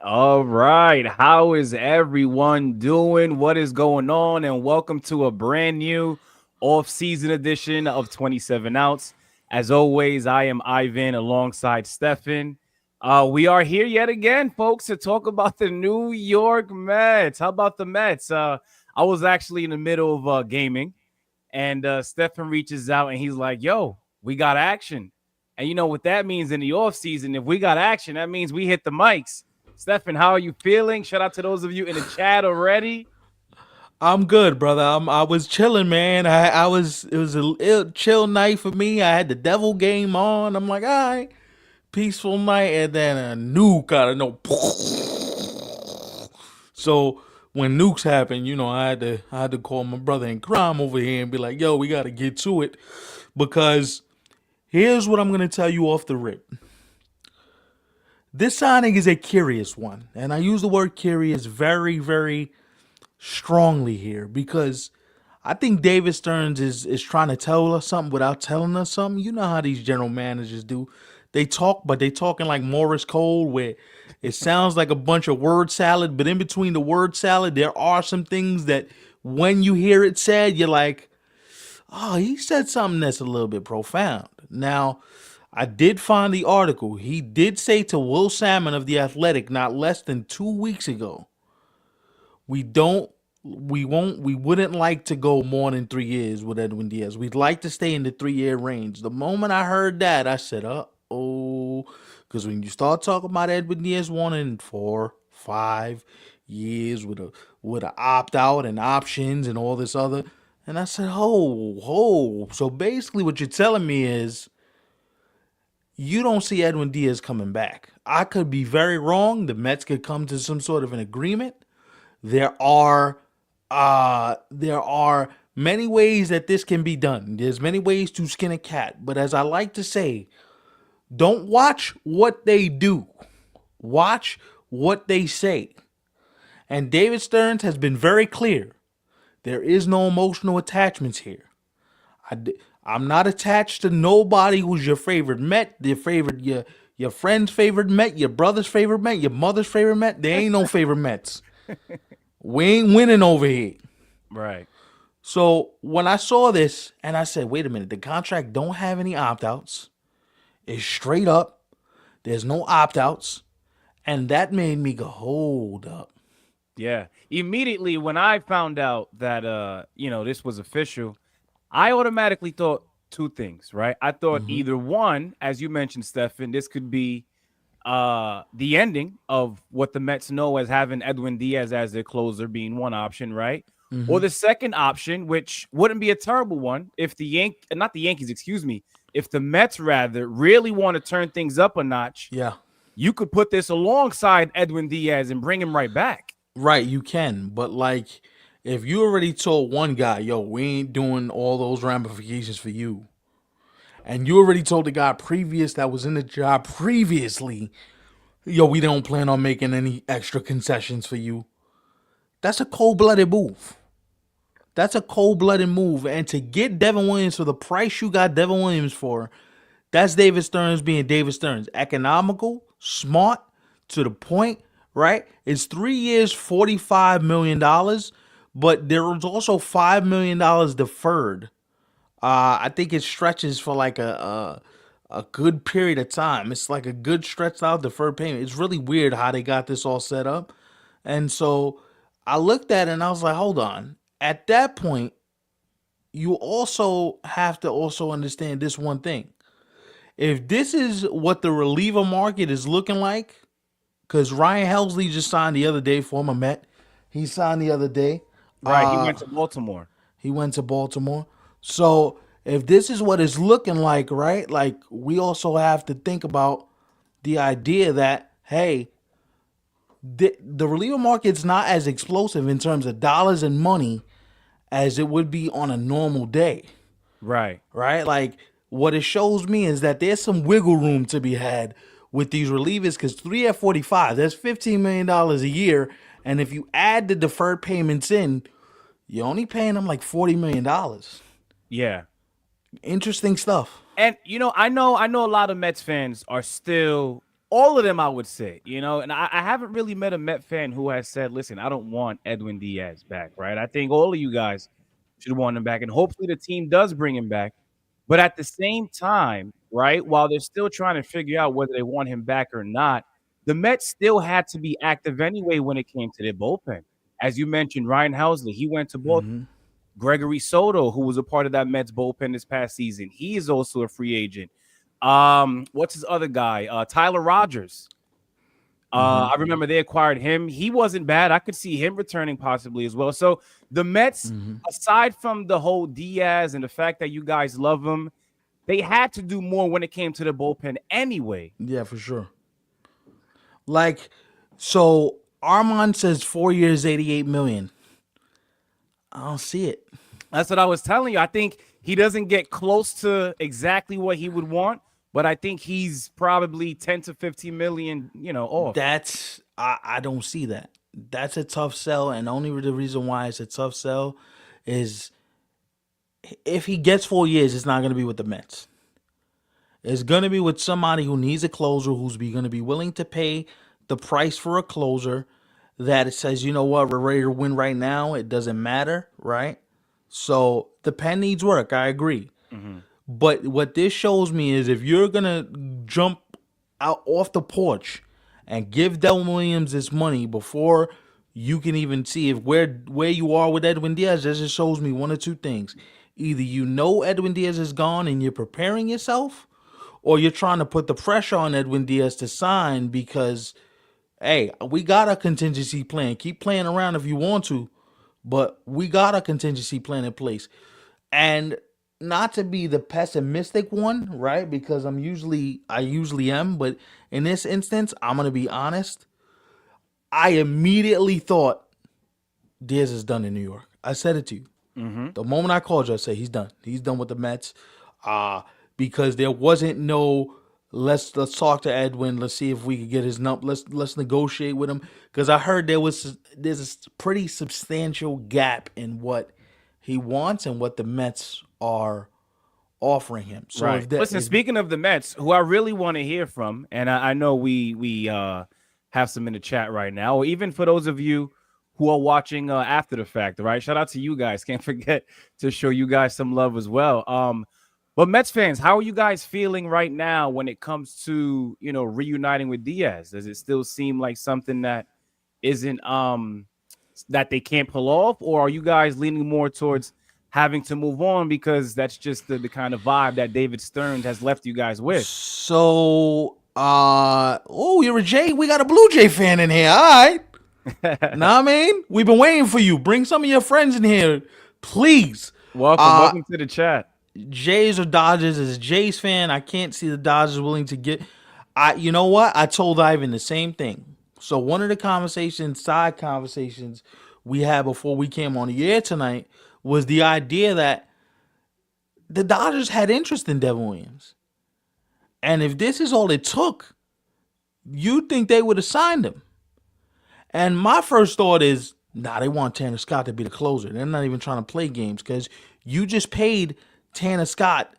All right. How is everyone doing? What is going on? And welcome to a brand new off-season edition of 27 Outs. As always, I am Ivan alongside Stefan. We are here yet again, folks, to talk about the New York Mets. How about the Mets? I was actually in the middle of gaming, and Stefan reaches out and he's like, yo, we got action. And you know what that means in the offseason? If we got action, that means we hit the mics. Stefan, how are you feeling? Shout out to those of you in the chat already. I'm good, brother. I was chilling, man. I was it was a chill night for me. I had the devil game on. I'm like, all right, peaceful night, and then a nuke out of no. So when nukes happen, I had to call my brother in crime over here and be like, yo, we got to get to it, because here's what I'm gonna tell you off the rip. This signing is a curious one, and I use the word curious very, very strongly here, because I think David Stearns is trying to tell us something without telling us something. You know how these general managers do. They talk, but they talking like Morris Cole, where it sounds like a bunch of word salad, but in between the word salad, there are some things that when you hear it said, you're like, oh, he said something that's a little bit profound. Now, I did find the article. He did say to Will Salmon of The Athletic not less than 2 weeks ago, we don't we wouldn't like to go more than 3 years with Edwin Diaz. We'd like to stay in the 3 year range. The moment I heard that, I said, oh, because when you start talking about Edwin Diaz wanting 4, 5 years with a opt out and options and all this other, and I said, ho. So basically what you're telling me is you don't see Edwin Diaz coming back. I could be very wrong. The Mets could come to some sort of an agreement. There are many ways that this can be done. There's many ways to skin a cat. But as I like to say, don't watch what they do. Watch what they say. And David Stearns has been very clear. There is no emotional attachments here. I'm not attached to nobody who's your favorite Met, your friend's favorite Met, your brother's favorite Met, your mother's favorite Met. There ain't no favorite Mets. We ain't winning over here. Right. So when I saw this and I said, wait a minute, the contract don't have any opt outs. It's straight up. There's no opt outs. And that made me go, hold up. Yeah. Immediately when I found out that this was official, I automatically thought two things, right? I thought either one, as you mentioned, Stefan, this could be the ending of what the Mets know as having Edwin Diaz as their closer being one option, right? Or the second option, which wouldn't be a terrible one, if not the Yankees, excuse me, if the Mets rather really want to turn things up a notch, Yeah. you could put this alongside Edwin Diaz and bring him right back. Right, you can. But like, if you already told one guy, yo, we ain't doing all those ramifications for you, and you already told the guy previous that was in the job previously, yo, we don't plan on making any extra concessions for you. That's a cold blooded move. That's a cold blooded move. And to get Devin Williams for the price you got Devin Williams for, that's David Stearns being David Stearns. Economical, smart, to the point, right? It's 3 years, $45 million, but there was also $5 million deferred. I think it stretches for like a good period of time. It's like a good stretched out deferred payment. It's really weird how they got this all set up. And so I looked at it and I was like, hold on. At that point, you also have to also understand this one thing. If this is what the reliever market is looking like, because Ryan Helsley just signed the other day, former Met. He signed the other day. Right. He went to Baltimore. He went to Baltimore. So if this is what it's looking like, right? Like, we also have to think about the idea that, hey, the reliever market's not as explosive in terms of dollars and money as it would be on a normal day, Right. right? Like, what it shows me is that there's some wiggle room to be had with these relievers, because 3 at 45, that's $15 million a year. And if you add the deferred payments in, you're only paying them like $40 million. Yeah. Interesting stuff. And I know a lot of Mets fans are still all of them, I would say, and I haven't really met a Met fan who has said, listen, I don't want Edwin Diaz back, right? I think all of you guys should want him back, and hopefully the team does bring him back. But at the same time, right, while they're still trying to figure out whether they want him back or not, the Mets still had to be active anyway when it came to their bullpen. As you mentioned, Ryan Housley, he went to Baltimore. Gregory Soto, who was a part of that Mets bullpen this past season, he is also a free agent. What's his other guy? Tyler Rogers. I remember they acquired him. He wasn't bad. I could see him returning possibly as well. So the Mets, aside from the whole Diaz and the fact that you guys love him, they had to do more when it came to the bullpen anyway. Yeah, for sure. Like, so Armand says 4 years, 88 million. I don't see it. That's what I was telling you. I think he doesn't get close to exactly what he would want, but I think he's probably 10 to 15 million, off. That's I don't see that. That's a tough sell, and only the reason why it's a tough sell is if he gets 4 years, it's not going to be with the Mets. It's going to be with somebody who needs a closer, who's going to be willing to pay the price for a closer that it says, you know what, we're ready to win right now. It doesn't matter, right? So the pen needs work. I agree. But what this shows me is if you're going to jump out off the porch and give Devin Williams this money before you can even see if where you are with Edwin Diaz, that just shows me one or two things. Either you know Edwin Diaz is gone and you're preparing yourself, or you're trying to put the pressure on Edwin Diaz to sign because, hey, we got a contingency plan. Keep playing around if you want to, but we got a contingency plan in place. And not to be the pessimistic one, right? Because I usually am, but in this instance, I'm gonna be honest. I immediately thought Diaz is done in New York. I said it to you. The moment I called you, I said he's done. He's done with the Mets. Because there wasn't no let's talk to Edwin. Let's see if we could get his number. Let's negotiate with him. Because I heard there's a pretty substantial gap in what he wants and what the Mets are offering him. So right. Listen, speaking of the Mets, who I really want to hear from, and I know we have some in the chat right now, or even for those of you who are watching after the fact, right? Shout out to you guys. Can't forget to show you guys some love as well. But Mets fans, how are you guys feeling right now when it comes to, reuniting with Diaz? Does it still seem like something that isn't that they can't pull off, or are you guys leaning more towards having to move on because that's just the kind of vibe that David Stearns has left you guys with? So, you're a Jay. We got a Blue Jay fan in here. All right. Know what I mean? We've been waiting for you. Bring some of your friends in here, please. Welcome to the chat. Jays or Dodgers? As a Jays fan, I can't see the Dodgers willing to get. You know what? I told Ivan the same thing. So one of the side conversations we had before we came on the air tonight was the idea that the Dodgers had interest in Devin Williams. And if this is all it took, you'd think they would have signed him. And my first thought is, they want Tanner Scott to be the closer. They're not even trying to play games because you just paid Tanner Scott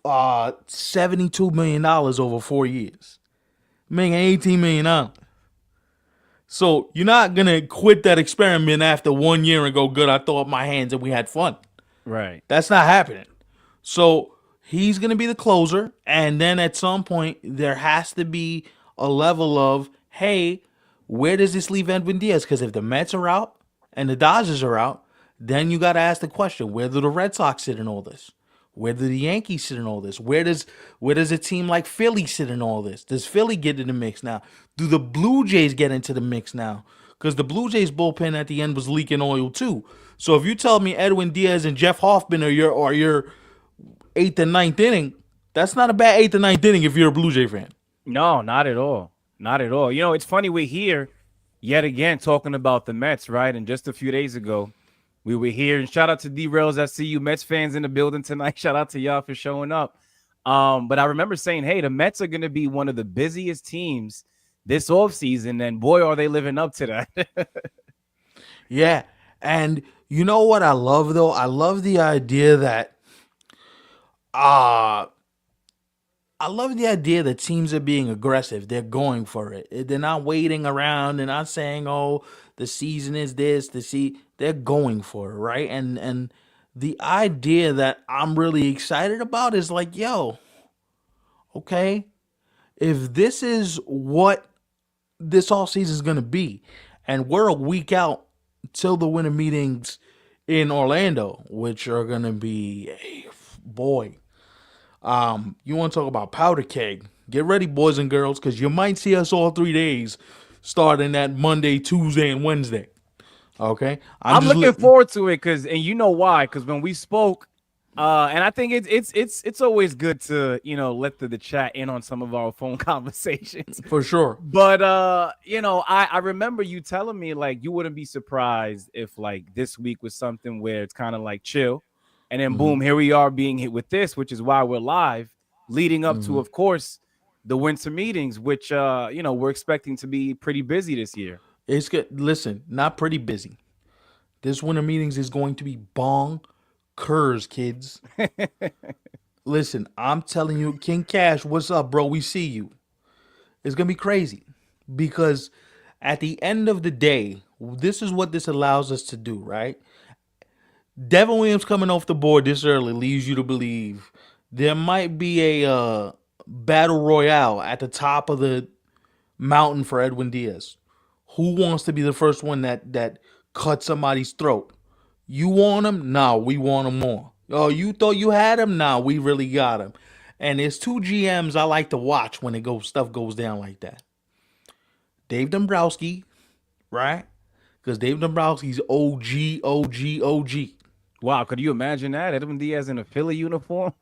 $72 million over 4 years, making $18 million. So you're not going to quit that experiment after 1 year and go, good, I threw up my hands and we had fun. Right. That's not happening. So he's going to be the closer. And then at some point, there has to be a level of, hey, where does this leave Edwin Diaz? Because if the Mets are out and the Dodgers are out, then you got to ask the question, where do the Red Sox sit in all this? Where do the Yankees sit in all this? Where does a team like Philly sit in all this? Does Philly get in the mix now? Do the Blue Jays get into the mix now? Because the Blue Jays bullpen at the end was leaking oil too. So if you tell me Edwin Diaz and Jeff Hoffman are your 8th and 9th inning, that's not a bad 8th and 9th inning if you're a Blue Jay fan. No, not at all. Not at all. It's funny, we're here yet again talking about the Mets, right? And just a few days ago, we were here. And shout out to D-Rails. I see you Mets fans in the building tonight. Shout out to y'all for showing up. But I remember saying, hey, the Mets are going to be one of the busiest teams this offseason. And boy, are they living up to that. Yeah. And you know what I love, though? I love the idea that I love the idea that teams are being aggressive. They're going for it. They're not waiting around. They're not saying, "Oh, the season is this." They're going for it, right? And the idea that I'm really excited about is like, yo, okay, if this is what this all season is gonna be, and we're a week out till the winter meetings in Orlando, which are gonna be, boy, you want to talk about powder keg? Get ready, boys and girls, because you might see us all 3 days, starting that Monday, Tuesday, and Wednesday. Okay, I'm I'm just looking forward to it because, and you know why? Because when we spoke, and I think it's always good to let the chat in on some of our phone conversations. for sure. But I remember you telling me like you wouldn't be surprised if like this week was something where it's kind of like chill, and then Hmm. boom, here we are being hit with this, which is why we're live, leading up to, Hmm. of course, the winter meetings, which we're expecting to be pretty busy this year. It's good. Listen, not pretty busy. This winter meetings is going to be bong curs, kids. Listen, I'm telling you, King Cash, what's up, bro? We see you. It's gonna be crazy because at the end of the day, this is what this allows us to do, right? Devin Williams coming off the board this early leaves you to believe there might be a battle royale at the top of the mountain for Edwin Díaz. Who wants to be the first one that cuts somebody's throat? You want him? Nah, we want him more. Oh, you thought you had him? Nah, we really got him. And there's two GMs I like to watch when stuff goes down like that. Dave Dombrowski, right? Because Dave Dombrowski's OG, OG, OG. Wow, could you imagine that? Edwin Diaz in a Philly uniform?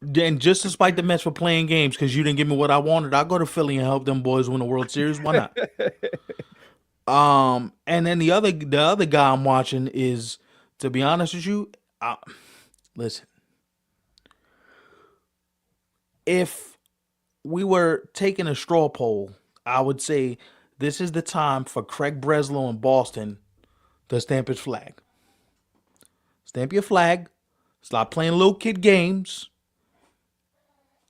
Then just despite the Mets for playing games because you didn't give me what I wanted, I'll go to Philly and help them boys win the World Series. Why not? And then the other guy I'm watching is, to be honest with you, listen, if we were taking a straw poll, I would say this is the time for Craig Breslow in Boston to stamp his flag. Stamp your flag. Stop playing little kid games.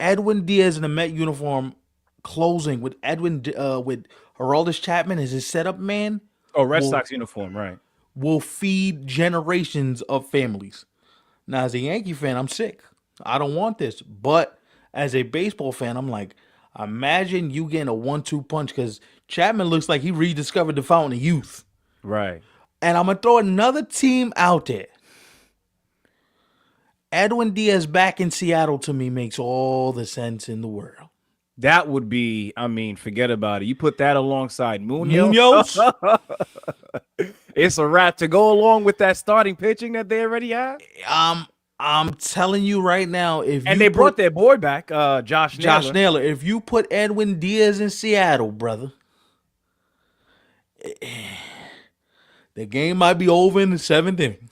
Edwin Diaz in a Met uniform closing with with Aroldis Chapman as his setup man Oh, Red will Sox uniform, right? will feed generations of families. Now, as a Yankee fan, I'm sick. I don't want this. But as a baseball fan, I'm like, imagine you getting a 1-2 punch because Chapman looks like he rediscovered the fountain of youth. Right. And I'm gonna throw another team out there. Edwin Diaz back in Seattle to me makes all the sense in the world. That would be, I mean, forget about it. You put that alongside Munoz, Munoz, it's a wrap to go along with that starting pitching that they already have. I'm telling you right now, if And you they brought put their boy back, Josh Josh Naylor. Naylor, if you put Edwin Diaz in Seattle, brother, the game might be over in the seventh inning.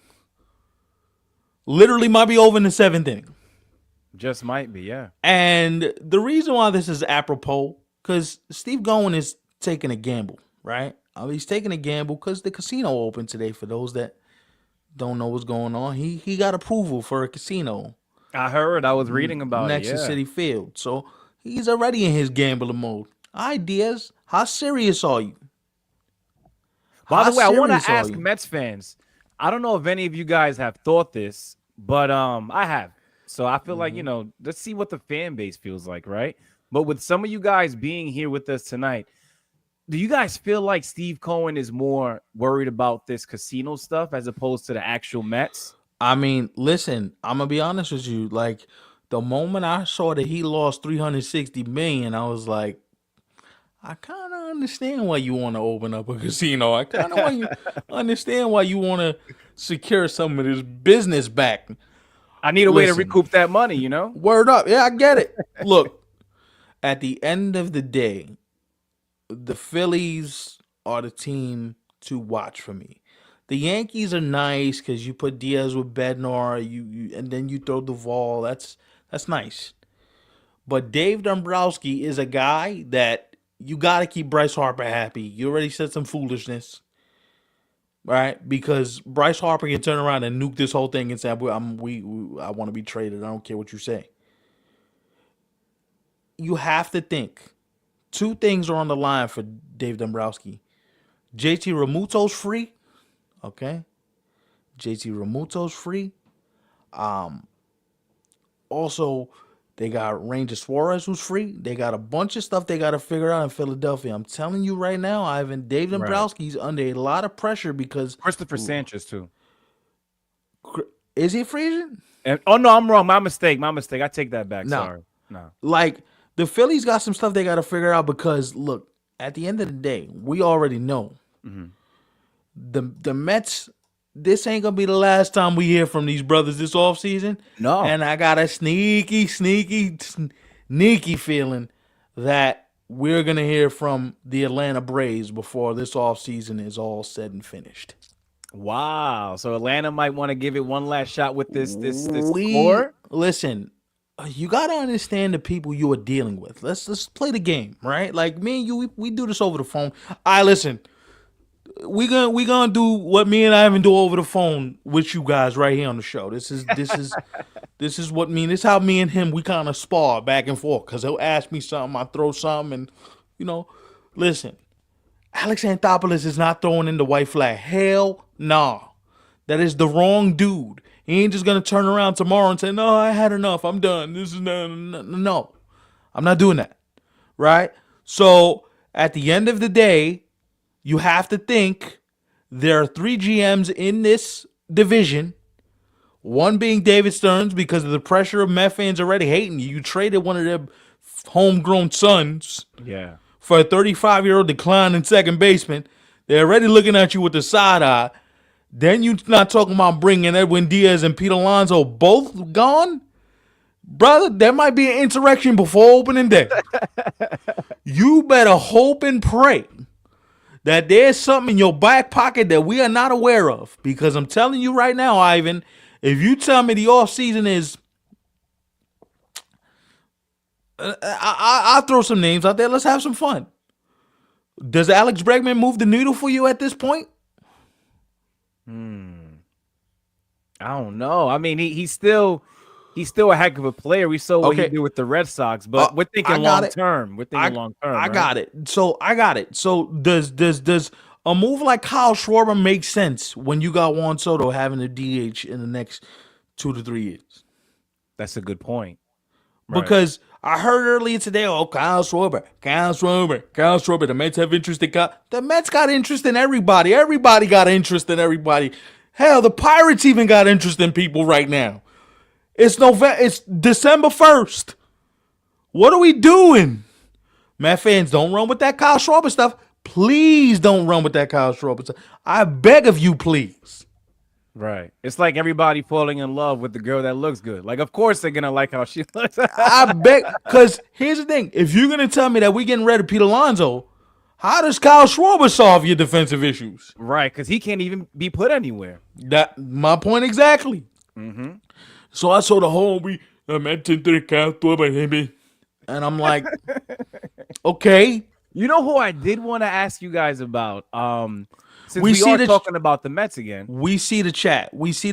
Literally might be over in the seventh inning. Just might be, yeah. And the reason why this is apropos, because Steve Gowen is taking a gamble, right? He's taking a gamble because the casino opened today. For those that don't know what's going on, he got approval for a casino I heard, I was reading about it, next to yeah. City Field, so he's already in his gambling mode. Ideas? How serious are you? By How the way, I want serious to are ask you? Mets fans. I don't know if any of you guys have thought this, but I have. So I feel like, let's see what the fan base feels like, right? But with some of you guys being here with us tonight, do you guys feel like Steve Cohen is more worried about this casino stuff as opposed to the actual Mets? I mean, listen, I'm gonna be honest with you. Like the moment I saw that he lost 360 million, I was like, I kind of understand why you want to open up a casino. I kind of want you understand why you want to secure some of this business back. I need a way to Listen, recoup that money, you know? word up. Yeah, I get it. Look, at the end of the day, the Phillies are the team to watch for me. The Yankees are nice because you put Diaz with Bednar, and then you throw Duvall. That's nice. But Dave Dombrowski is a guy that you got to keep Bryce Harper happy. You already said some foolishness, right? Because Bryce Harper can turn around and nuke this whole thing and say, I want to be traded. I don't care what you say." you have to think two things are on the line for Dave Dombrowski. JT Realmuto's free. Okay. JT Realmuto's free. Also, they got Ranger Suarez who's free. They got a bunch of stuff they got to figure out in Philadelphia. I'm telling you right now, Ivan, Dave Right. Dombrowski's under a lot of pressure because Christopher Sanchez too. is he a free agent? And oh no, I'm wrong. My mistake. My mistake. I take that back. No. Sorry. No. Like the Phillies got some stuff they got to figure out because look, at the end of the day, we already know the Mets. This ain't gonna be the last time we hear from these brothers this offseason. No. And I got a sneaky feeling that we're gonna hear from the Atlanta Braves before this offseason is all said and finished. Wow. So Atlanta might want to give it one last shot with this We core. listen. You gotta understand the people you are dealing with. Let's play the game, right? Like me and you, we do this over the phone. I listen. We gonna do what me and Ivan do over the phone with you guys right here on the show. This is this is what me. This is how me and him we kind of spar back and forth because he'll ask me something, I throw something, and listen. Alex Anthopoulos is not throwing in the white flag. Hell nah. That is the wrong dude. He ain't just gonna turn around tomorrow and say, "No, I had enough. I'm done. This is no. I'm not doing that." Right? So at the end of the day, you have to think there are 3 GMs in this division. One being David Stearns because of the pressure of Met fans already hating you. You traded one of their homegrown sons Yeah. for a 35-year-old decline in second baseman. They're already looking at you with the side eye. Then you not talking about bringing Edwin Díaz and Pete Alonso both gone? Brother, there might be an insurrection before opening day. You better hope and pray that there's something in your back pocket that we are not aware of. Because I'm telling you right now, Ivan, if you tell me the offseason is... I'll throw some names out there. Let's have some fun. Does Alex Bregman move the needle for you at this point? I don't know. I mean, he's still a heck of a player. We saw what he Okay. did with the Red Sox, but we're thinking I got long it. term. We're thinking long term. I got it. So I got it. So does a move like Kyle Schwarber make sense when you got Juan Soto having a DH in the next 2 to 3 years? That's a good point. Right. Because I heard earlier today, Kyle Schwarber. The Mets have interest in Kyle. The Mets got interest in everybody. Everybody got interest in everybody. Hell, the Pirates even got interest in people right now. It's December 1st. What are we doing? Met fans, don't run with that Kyle Schwarber stuff. Please don't run with that Kyle Schwarber stuff. I beg of you, please. Right. It's like everybody falling in love with the girl that looks good. Like, of course they're gonna like how she looks. I beg, because here's the thing: if you're gonna tell me that we're getting rid of Pete Alonso, how does Kyle Schwarber solve your defensive issues? Right, because he can't even be put anywhere. That my point exactly. So I saw the whole mentioned to Kyle Schwarber, and I'm like, okay. You know who I did want to ask you guys about? Since We we see are the- talking about the Mets again. We see the chat. We see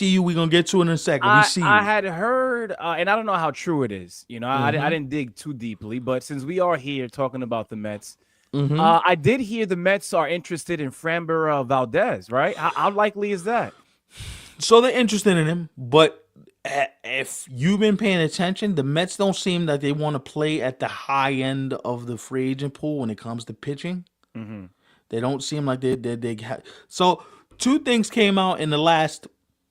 you. We're gonna get to it in a second. We see you. I had heard, and I don't know how true it is. You know, I didn't dig too deeply, but since we are here talking about the Mets, I did hear the Mets are interested in Framber Valdez, right? How likely is that? So they're interested in him, but if you've been paying attention, the Mets don't seem like they want to play at the high end of the free agent pool when it comes to pitching. They don't seem like they so 2 things came out in the last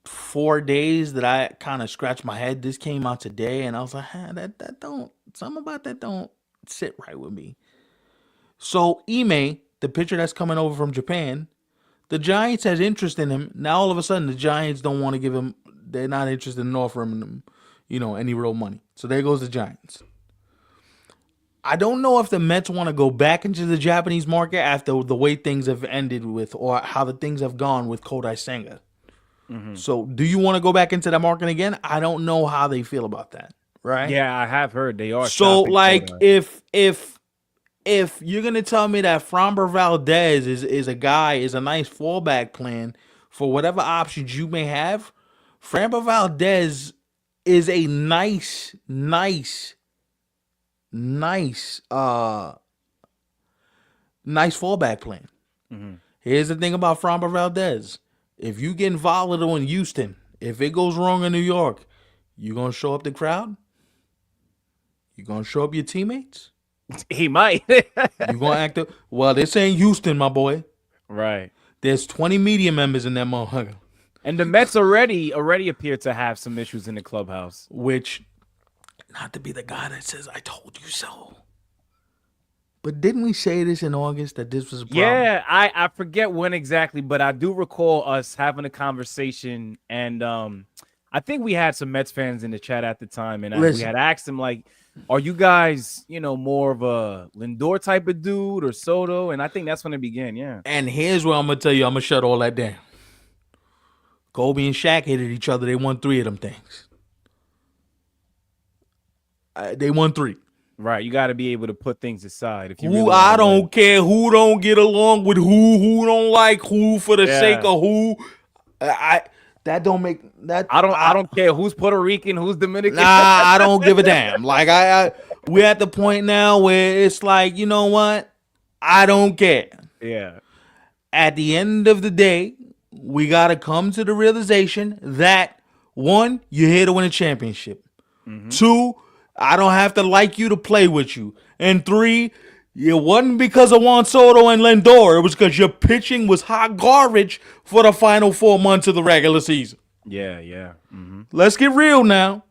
4 days that I kind of scratched my head. This came out today, and I was like, that don't, something about that don't sit right with me. So Ime, the pitcher that's coming over from Japan, the Giants has interest in him. Now all of a sudden the Giants don't want to give him. They're not interested in offering him, any real money. So there goes the Giants. I don't know if the Mets want to go back into the Japanese market after the way things have ended with, or how the things have gone with Kodai Senga. So do you want to go back into that market again? I don't know how they feel about that. Right? Yeah, I have heard they are. So shopping like Kodai. if you're gonna tell me that Framber Valdez is a nice fallback plan for whatever options you may have, Framber Valdez is a nice nice, nice fallback plan. Hmm. Here's the thing about Framber Valdez. If you getting volatile in Houston, if it goes wrong in New York, you gonna show up the crowd? You gonna show up your teammates? He might. You gonna act up? Well, they're saying Houston, my boy. Right. There's 20 media members in that motherfucker. And the Mets already appear to have some issues in the clubhouse. Which, not to be the guy that says, I told you so. But didn't we say this in August that this was a problem? Yeah, I forget when exactly, but I do recall us having a conversation, and I think we had some Mets fans in the chat at the time, and we had asked them like, "Are you guys, more of a Lindor type of dude or Soto?" And I think that's when it began. Yeah. And here's what I'm gonna tell you. I'm gonna shut all that down. Kobe and Shaq hated each other. They won 3 of them things. They won 3. Right. You got to be able to put things aside. If you Who I don't care who don't get along with who don't like who for the sake of who. That don't make that. I don't care who's Puerto Rican, who's Dominican. Nah, I don't give a damn. Like we're at the point now where it's like, you know what? I don't care. Yeah. At the end of the day, we gotta come to the realization that 1, you're here to win a championship. 2, I don't have to like you to play with you. And 3, it wasn't because of Juan Soto and Lindor. It was because your pitching was hot garbage for the final 4 months of the regular season. Yeah. Mm-hmm. Let's get real now.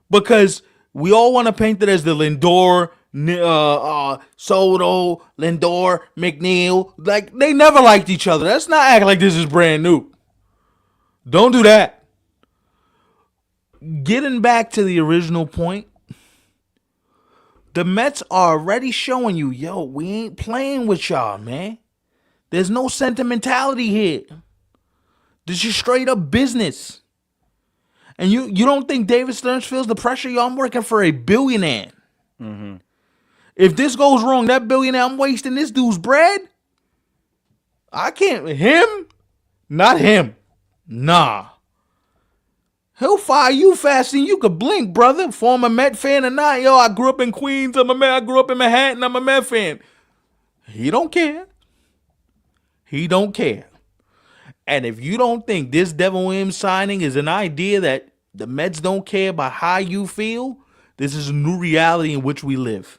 Because we all want to paint it as the Lindor, Soto, Lindor, McNeil. Like, they never liked each other. Let's not act like this is brand new. Don't do that. Getting back to the original point, the Mets are already showing you, yo, we ain't playing with y'all, man. There's no sentimentality here. This is straight up business. And you don't think David Stearns feels the pressure? Yo, I'm working for a billionaire. Mm-hmm. If this goes wrong, that billionaire, I'm wasting this dude's bread. I can't. Him? Not him. Nah. He'll fire you faster than you could blink, brother. Former Met fan or not. Yo, I grew up in Queens. I'm a Met. I grew up in Manhattan. I'm a Met fan. He don't care. He don't care. And if you don't think this Devin Williams signing is an idea that the Mets don't care about how you feel, this is a new reality in which we live.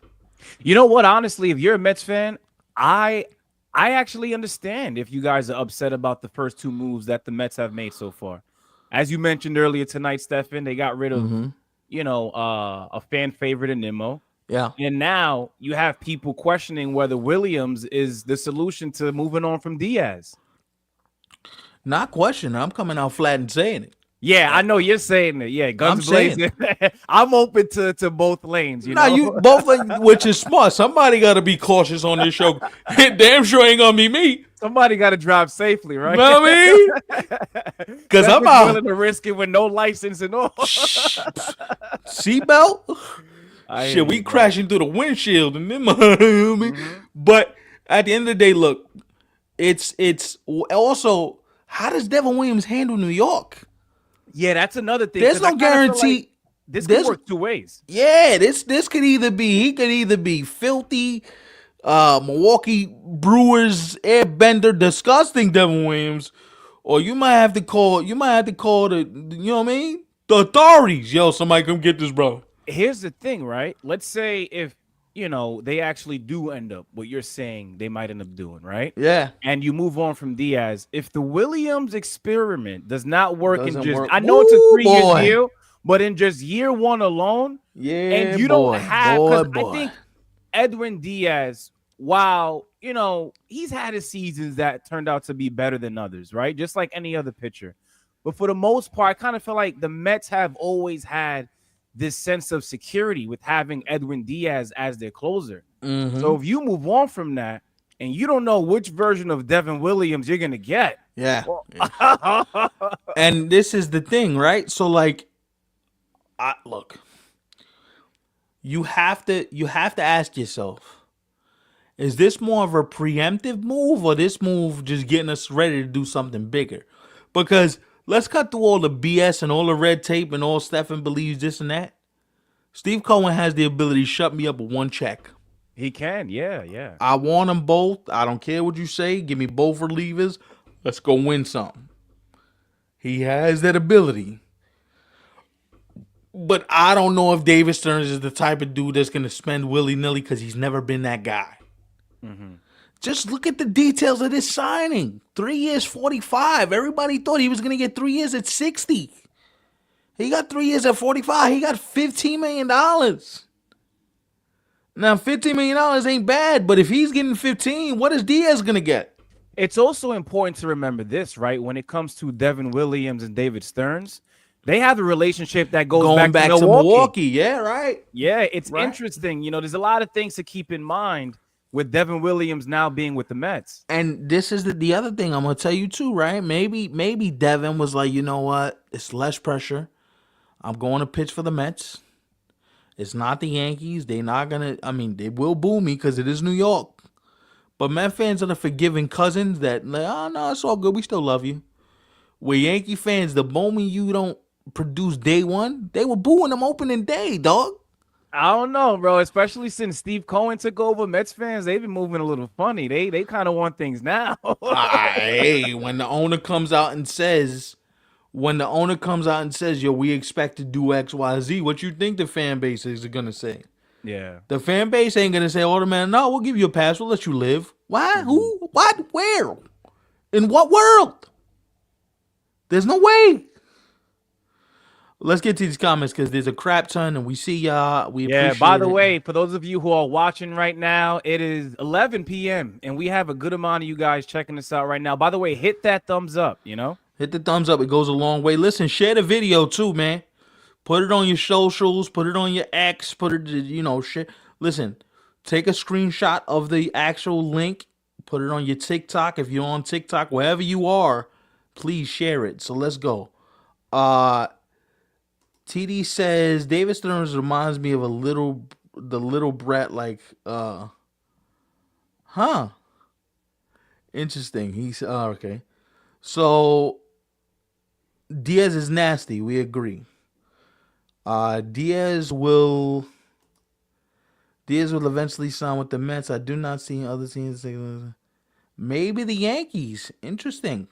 You know what? Honestly, if you're a Mets fan, I actually understand if you guys are upset about the first 2 moves that the Mets have made so far. As you mentioned earlier tonight, Stefan, they got rid of, a fan favorite in Nimmo. Yeah. And now you have people questioning whether Williams is the solution to moving on from Diaz. Not questioning. I'm coming out flat and saying it. Yeah, I know you're saying it. Yeah, guns blazing. I'm open to both lanes. You know, you both, which is smart. Somebody got to be cautious on this show. Damn sure ain't gonna be me. Somebody got to drive safely, right? You know what I mean? Because I'm willing to risk it with no license and all. Seatbelt. Shit, we crashing through the windshield and then, but at the end of the day, look, it's also, how does Devin Williams handle New York? Yeah, that's another thing. There's no guarantee. Like this could work 2 ways. Yeah, this could either be, he could either be filthy, Milwaukee Brewers airbender, disgusting Devin Williams, or you might have to call the, you know what I mean? The authorities. Yo, somebody come get this bro. Here's the thing, right? Let's say if, they actually do end up what you're saying they might end up doing, right? Yeah. And you move on from Diaz. If the Williams experiment does not work I know it's a 3-year deal, but in just year 1 alone, and you don't have, I think Edwin Díaz, while, he's had his seasons that turned out to be better than others, right? Just like any other pitcher. But for the most part, I kind of feel like the Mets have always had this sense of security with having Edwin Díaz as their closer. Mm-hmm. So if you move on from that and you don't know which version of Devin Williams you're going to get. Yeah. And this is the thing, right? So like, look, you have to ask yourself, is this more of a preemptive move or this move just getting us ready to do something bigger? Because let's cut through all the BS and all the red tape and all Stefan believes this and that. Steve Cohen has the ability to shut me up with one check. He can, yeah, yeah. I want them both. I don't care what you say. Give me both relievers. Let's go win something. He has that ability. But I don't know if David Stearns is the type of dude that's going to spend willy-nilly because he's never been that guy. Mm-hmm. Just look at the details of this signing. 3 years, 45. Everybody thought he was going to get 3 years at 60. He got 3 years at 45. He got $15 million. Now, $15 million ain't bad, but if he's getting 15, what is Diaz going to get? It's also important to remember this, right? When it comes to Devin Williams and David Stearns, they have a relationship that goes Going back to to Milwaukee. Yeah, right. Yeah, it's Right. interesting. You know, there's a lot of things to keep in mind with Devin Williams now being with the Mets. And this is the other thing I'm going to tell you too, right? Maybe Devin was like, you know what? It's less pressure. I'm going to pitch for the Mets. It's not the Yankees. They're not going to, I mean, they will boo me because it is New York. But Met fans are the forgiving cousins that, like, oh, no, it's all good. We still love you. Where Yankee fans, the moment you don't produce day one, they were booing them opening day, dog. I don't know, bro. Especially since Steve Cohen took over, Mets fans, they've been moving a little funny. They kind of want things now. Hey, when the owner comes out and says, yo, we expect to do X, Y, Z, what you think the fan base is going to say? Yeah. The fan base ain't going to say, oh, man, no, we'll give you a pass. We'll let you live. Why? Who? What? Where? In what world? There's no way. Let's get to these comments because there's a crap ton and we see y'all. We appreciate By the it. way, for those of you who are watching right now, it is 11 p.m. and we have a good amount of you guys checking this out right now. By the way, hit that thumbs up, you know? Hit the thumbs up. It goes a long way. Listen, share the video too, man. Put it on your socials. Put it on your X. Put it, share. Listen, take a screenshot of the actual link. Put it on your TikTok. If you're on TikTok, wherever you are, please share it. So let's go. TD says David Stearns reminds me of the little brat, like interesting. He's okay. So Diaz is nasty. We agree. Diaz will eventually sign with the Mets. I do not see other teams. Maybe the Yankees. Interesting.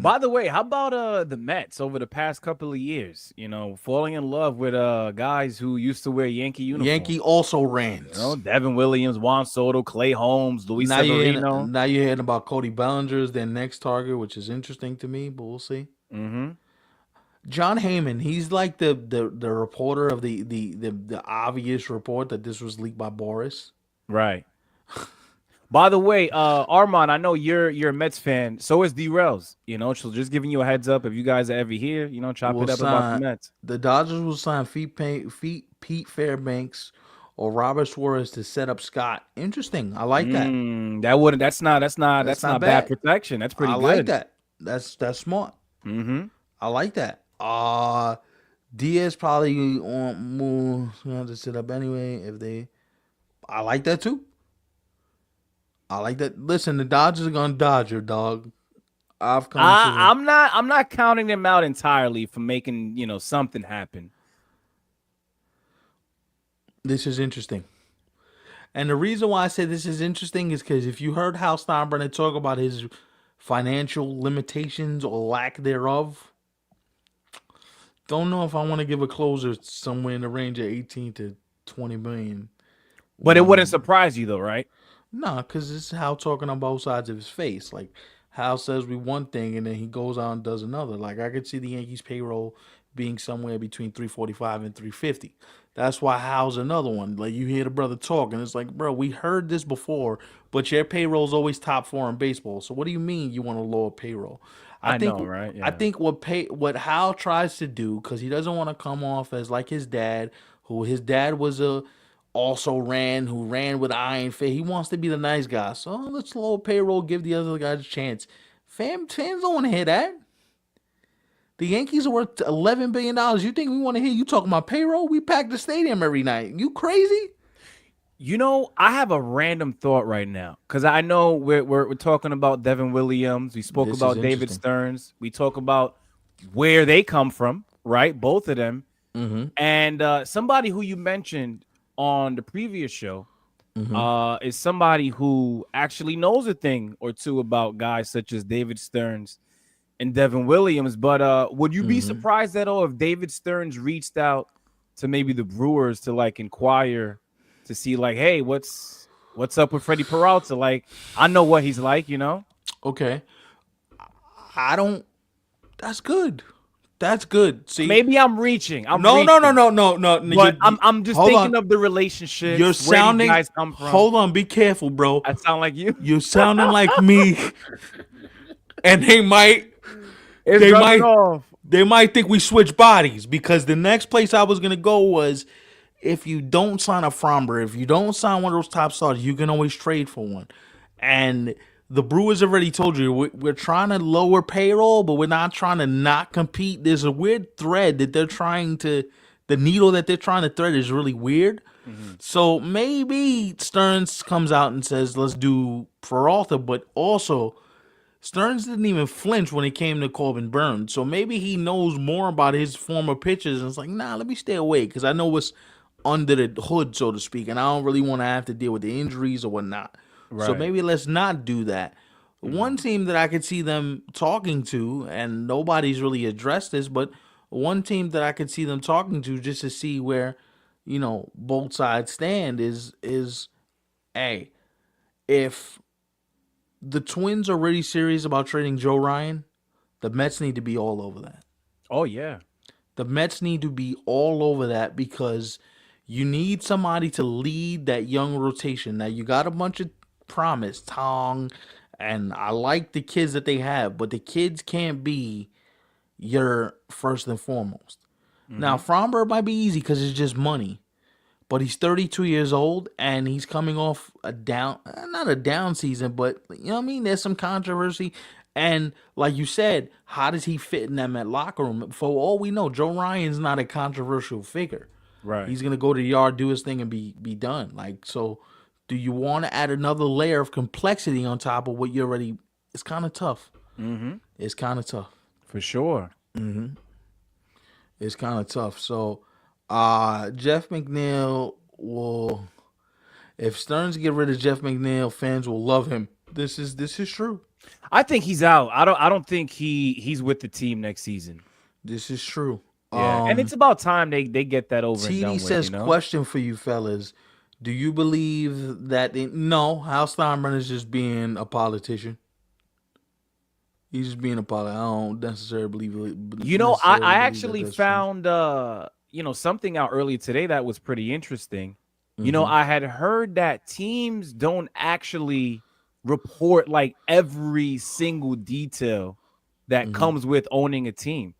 By the way, how about the Mets over the past couple of years? You know, falling in love with guys who used to wear Yankee uniforms. Yankee also ran. You know, Devin Williams, Juan Soto, Clay Holmes, Luis Severino. Now you're hearing about Cody Bellinger as their next target, which is interesting to me, but we'll see. Mm-hmm. John Heyman, he's like the reporter of the obvious report that this was leaked by Boris. Right. By the way, Armand, I know you're a Mets fan. So is D-Rails. You know, so just giving you a heads up if you guys are ever here, you know, chop it up about the Mets. The Dodgers will sign Pete Fairbanks or Robert Suarez to set up Scott. Interesting. I like that. That's not bad protection. That's pretty good. I like that. That's smart. Mm-hmm. I like that. Diaz probably won't move to set up anyway if they. I like that too. I like that. Listen, the Dodgers are gonna Dodger, dog. I'm not counting them out entirely for making something happen. This is interesting, and the reason why I say this is interesting is because if you heard Hal Steinbrenner talk about his financial limitations or lack thereof, don't know if I want to give a closer somewhere in the range of 18 to 20 million. But it wouldn't surprise you though, right? No, because it's Hal talking on both sides of his face. Like, Hal says one thing and then he goes out and does another. Like, I could see the Yankees payroll being somewhere between 345 and 350. That's why Hal's another one. Like, you hear the brother talk and it's like, bro, we heard this before, but your payroll's always top 4 in baseball. So what do you mean you want to lower payroll? I know, right? Yeah. I think what Hal tries to do, because he doesn't want to come off as like his dad, who his dad was who ran with iron fist. He wants to be the nice guy. So let's lower payroll, give the other guys a chance. Fans don't want to hear that. The Yankees are worth $11 billion. You think we want to hear you talking about payroll? We pack the stadium every night. You crazy? You know, I have a random thought right now because I know we're talking about Devin Williams. We spoke about David Stearns. We talk about where they come from, right? Both of them. Mm-hmm. And somebody who you mentioned on the previous show Mm-hmm. is somebody who actually knows a thing or two about guys such as David Stearns and Devin Williams. But would you be Mm-hmm. surprised at all if David Stearns reached out to maybe the Brewers to like inquire to see like, hey, what's up with Freddie Peralta? Like, I know what he's like, you know. Okay. I don't. That's good. That's good. See, Maybe I'm reaching. I'm no, no, no, reaching. no, no, no. But I'm just Hold on. thinking of the You're relationships, where these sounding. guys come from. Hold on. Be careful, bro. I sound like you. You're sounding like me, and they might. It's They rubbing might. off. They might think we switch bodies because the next place I was gonna go was if you don't sign a Fromber, if you don't sign one of those top stars, you can always trade for one. And the Brewers already told you we're trying to lower payroll, but we're not trying to not compete. There's a weird thread that they're trying to, the needle that they're trying to thread is really weird. Mhm. So maybe Stearns comes out and says, let's do Peralta, but also Stearns didn't even flinch when it came to Corbin Burns. So maybe he knows more about his former pitches and it's like, nah, let me stay away because I know what's under the hood, so to speak, and I don't really want to have to deal with the injuries or whatnot. So Right. maybe let's not do that. One Mhm. team that I could see them talking to, and nobody's really addressed this, but one team that I could see them talking to just to see where, both sides stand is hey, if the Twins are really serious about trading Joe Ryan, the Mets need to be all over that. Oh yeah. The Mets need to be all over that because you need somebody to lead that young rotation. Now you got a bunch of promise, Tong, and I like the kids that they have, but the kids can't be your first and foremost. Now Mhm. Fromberg might be easy because it's just money, but he's 32 years old and he's coming off a down, not a down season, but you know what I mean. There's some controversy, and like you said, how does he fit in that Met locker room? For all we know, Joe Ryan's not a controversial figure. Right. He's gonna go to the yard, do his thing, and be done. Like so, do you want to add another layer of complexity on top of what you already? It's kind of tough. Mhm. It's kind of tough. For sure. It's kind of tough. So, Jeff McNeil will. If Stearns get rid of Jeff McNeil, fans will love him. This is true. I think he's out. I don't think he's with the team next season. This is true. Yeah. And it's about time they get that over and TD done with, says, you know? question for you fellas. Do you believe that no, Hal Steinbrenner is just being a politician? He's just being a politician. I don't You know, I believe that actually that's true. found something out earlier today that was pretty interesting. Mm-hmm. I had heard that teams don't actually report like every single detail that Mm-hmm. comes with owning a team.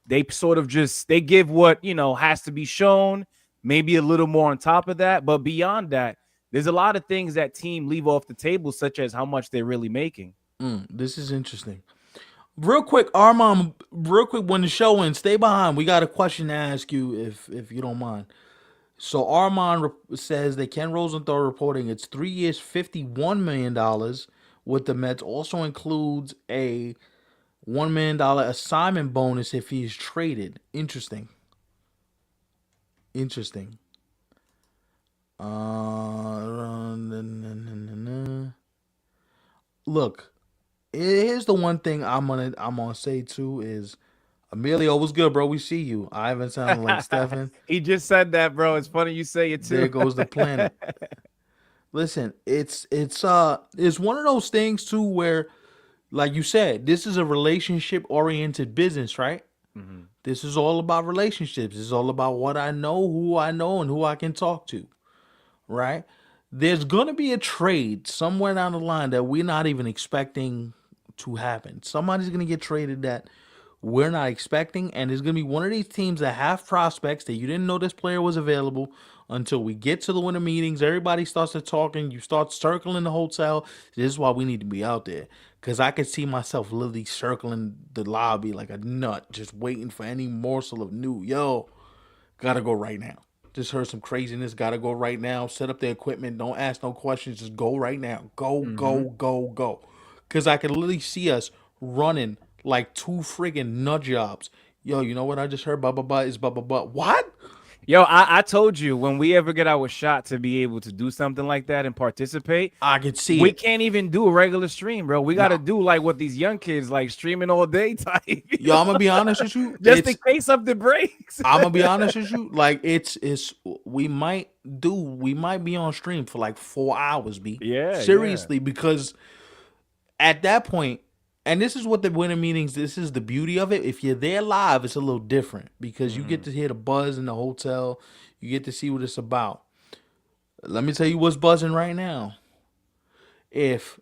They sort of just they give what, has to be shown, maybe a little more on top of that, but beyond that, there's a lot of things that team leave off the table such as how much they're really making. This is interesting. Real quick, Armand. Real quick, when the show ends, stay behind. We got a question to ask you, if you don't mind. So Armand says that Ken Rosenthal reporting it's 3 years, $51 million with the Mets. Also includes a $1 million assignment bonus if he's traded. Interesting. Interesting. Look, here's the one thing I'm gonna say too is Emilio was good, bro. We see you. I haven't sounded like Stefan. He just said that, bro. It's funny you say it There too. goes the planet. Listen, it's one of those things too where, like you said, this is a relationship oriented business, right? Mhm. This is all about relationships. It's all about what I know, and who I can talk to, right? There's gonna be a trade somewhere down the line that we're not even expecting to happen. Somebody's gonna get traded that we're not expecting, and there's gonna be one of these teams that have prospects that you didn't know this player was available until we get to the winter meetings. Everybody starts to talking. You start circling the hotel. This is why we need to be out there, because I could see myself literally circling the lobby like a nut, just waiting for any morsel of new. Yo, gotta go right now. Just heard some craziness. Gotta go right now. Set up the equipment. Don't ask no questions. Just go right now. Go, Mhm. go, go, go. Because I can literally see us running like two friggin' nut jobs. Yo, you know what I just heard? Blah blah blah is blah blah blah. What? Yo, I told you when we ever get our shot to be able to do something like that and participate, I could see we it. can't even do a regular stream, bro. We got to Nah, do like what these young kids like streaming all day type, yo, I'm gonna be honest with you. just in case something breaks. I'm gonna be honest with you. Like it's we might be on stream for like 4 hours, B. Yeah, yeah. Seriously, because at that point, and this is what the winter meetings. This is the beauty of it. If you're there live, it's a little different because you get Mhm. to hear the buzz in the hotel. You get to see what it's about. Let me tell you what's buzzing right now. If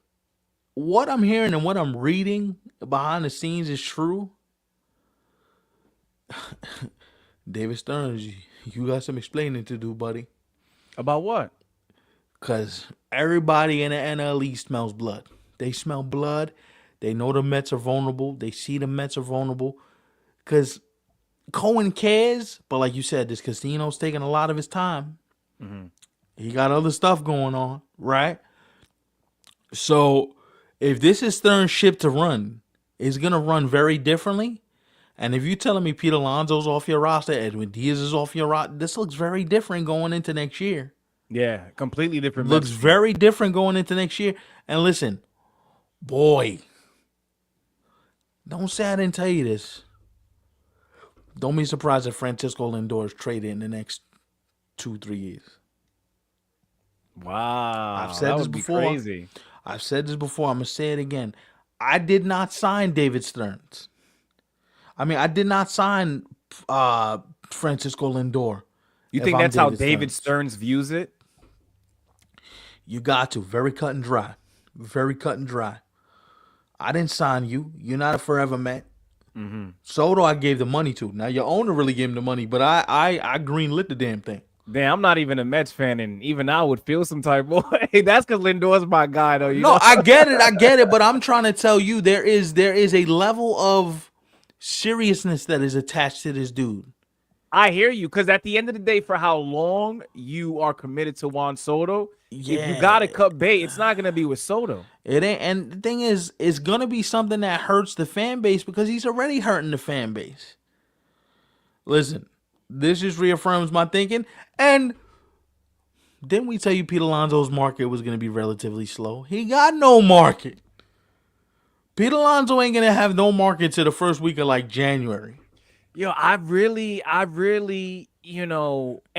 what I'm hearing and what I'm reading behind the scenes is true, David Stearns, you got some explaining to do, buddy. About what? Cause everybody in the NL East smells blood. They smell blood. They know the Mets are vulnerable. They see the Mets are vulnerable. Cause Cohen cares, but like you said, this casino's taking a lot of his time. Mhm. He got other stuff going on, right? So if this is Stern's ship to run, it's gonna run very differently. And if you're telling me Pete Alonso's off your roster, Edwin Díaz is off your roster, this looks very different going into next year. Yeah, completely different Looks Mets team. very different going into next year. And listen, boy, don't say I didn't tell you this. Don't be surprised if Francisco Lindor is traded in the next 2, 3 years. I've Wow, said that this would be before. crazy. I've said this before. I'm gonna say it again. I did not sign David Stearns. I mean, I did not sign Francisco Lindor. You If think I'm that's how David David Stearns, Stearns views it? you got to very cut and dry, very cut and dry. I didn't sign you. You're not a forever Met. Mm-hmm. Soto, I gave the money to. Now your owner really gave him the money, but I greenlit the damn thing. Damn, I'm not even a Mets fan, and even I would feel some type of way. That's because Lindor's my guy, though. You No, know. I get it, but I'm trying to tell you there is a level of seriousness that is attached to this dude. I hear you, because at the end of the day, for how long you are committed to Juan Soto, if you got to Yeah, cut bait, it's not gonna be with Soto. it ain't. And the thing is, it's gonna be something that hurts the fan base because he's already hurting the fan base. Listen, this just reaffirms my thinking. And didn't we tell you Pete Alonso's market was gonna be relatively slow? He got no market. Pete Alonso ain't gonna have no market to the first week of like January. Yo, I really, and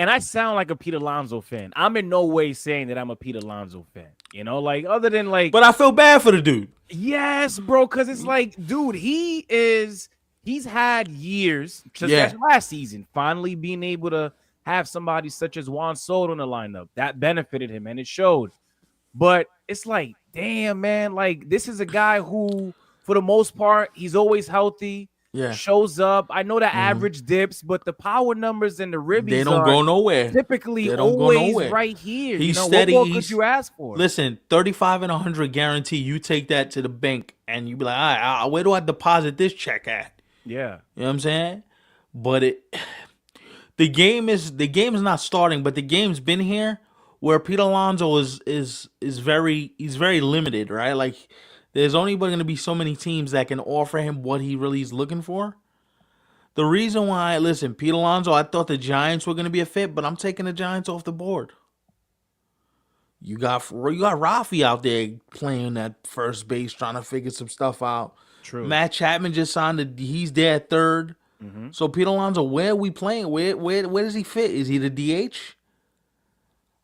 I sound like a Pete Alonso fan. I'm in no way saying that I'm a Pete Alonso fan. Like other than like, But I feel bad for the dude. yes, bro, because it's like, dude, he's had years, just Yeah. as last season, finally being able to have somebody such as Juan Soto in the lineup. That benefited him, and it showed. But it's like, damn, man, like this is a guy who, for the most part, he's always healthy, Yeah. shows up. I know the average dips, but the power numbers and the They ribbies don't are go nowhere. typically They don't go always nowhere. right here. He's What steady. more could you ask for? Listen, 35 and 100 guarantee. You take that to the bank and you be like, all right, where do I deposit this check at? Yeah. You know what I'm saying? But the game is not starting, but the game's been here where Pete Alonso is very limited, right? Like there's only going to be so many teams that can offer him what he really is looking for. The reason why, listen, Pete Alonso, I thought the Giants were going to be a fit, but I'm taking the Giants off the board. You got Rafi out there playing at first base, trying to figure some stuff out. True. Matt Chapman just signed. He's there at third. Mm-hmm. So Pete Alonso, where are we playing? Where does he fit? Is he the DH?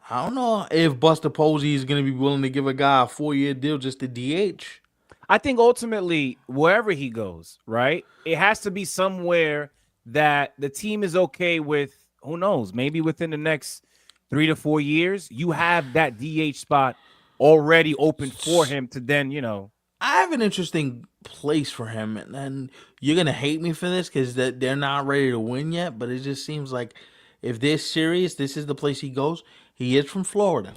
I don't know if Buster Posey is going to be willing to give a guy a 4-year deal just to DH. I think ultimately, wherever he goes, right, it has to be somewhere that the team is okay with. Who knows? Maybe within the next 3 to 4 years, you have that DH spot already open for him to then, I have an interesting place for him, and you're going to hate me for this because they're not ready to win yet, but it just seems like if they're serious, this is the place he goes. He is from Florida.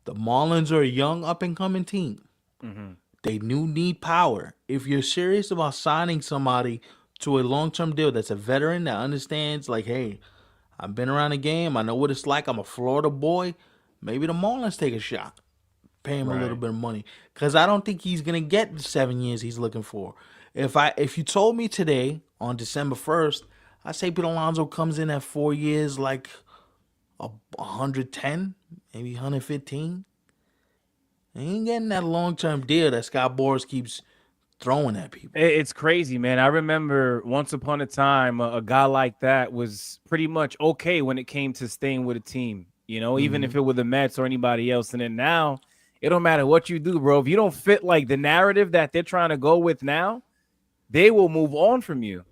The Marlins are a young, up-and-coming team. Mm-hmm. They do need power. If you're serious about signing somebody to a long-term deal that's a veteran that understands, like, hey, I've been around the game. I know what it's like. I'm a Florida boy. Maybe the Marlins take a shot. Pay him a little Right. bit of money. Because I don't think he's going to get the 7 years he's looking for. If you told me today on December 1st, I say Pete Alonso comes in at 4 years like 110, maybe 115. He ain't getting that long term deal that Scott Boras keeps throwing at people. It's crazy, man. I remember once upon a time, a guy like that was pretty much okay when it came to staying with a team, even if it were the Mets or anybody else. And then now, it don't matter what you do, bro. If you don't fit like the narrative that they're trying to go with now, they will move on from you.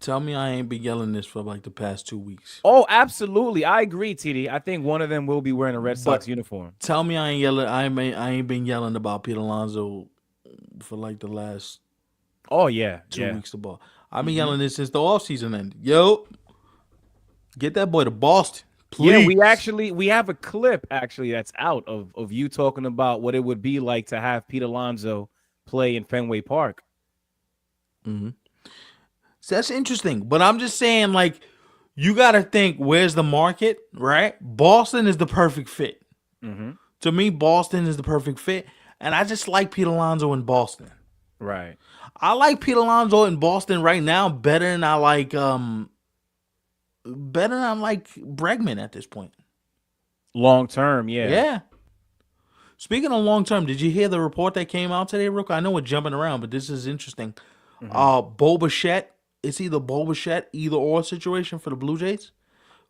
Tell me I ain't been yelling this for like the past 2 weeks. Oh, absolutely. I agree, TD. I think one of them will be wearing a Red Sox But uniform. tell me I ain't yelling. I ain't been yelling about Pete Alonso for like the last Oh, yeah. 2 weeks of ball. I've been yelling this since the offseason ended. Yo, get that boy to Boston, please. Yeah, we have a clip actually that's out of you talking about what it would be like to have Pete Alonso play in Fenway Park. So that's interesting. But I'm just saying, like, you got to think, where's the market, right? Boston is the perfect fit. To me, Boston is the perfect fit. And I just like Pete Alonso in Boston. Right. I like Pete Alonso in Boston right now better than I like Bregman at this point. Long term, yeah. Yeah. Speaking of long term, did you hear the report that came out today, Rook? I know we're jumping around, but this is interesting. Bo Bichette, it's either Bo Bichette, either or situation for the Blue Jays.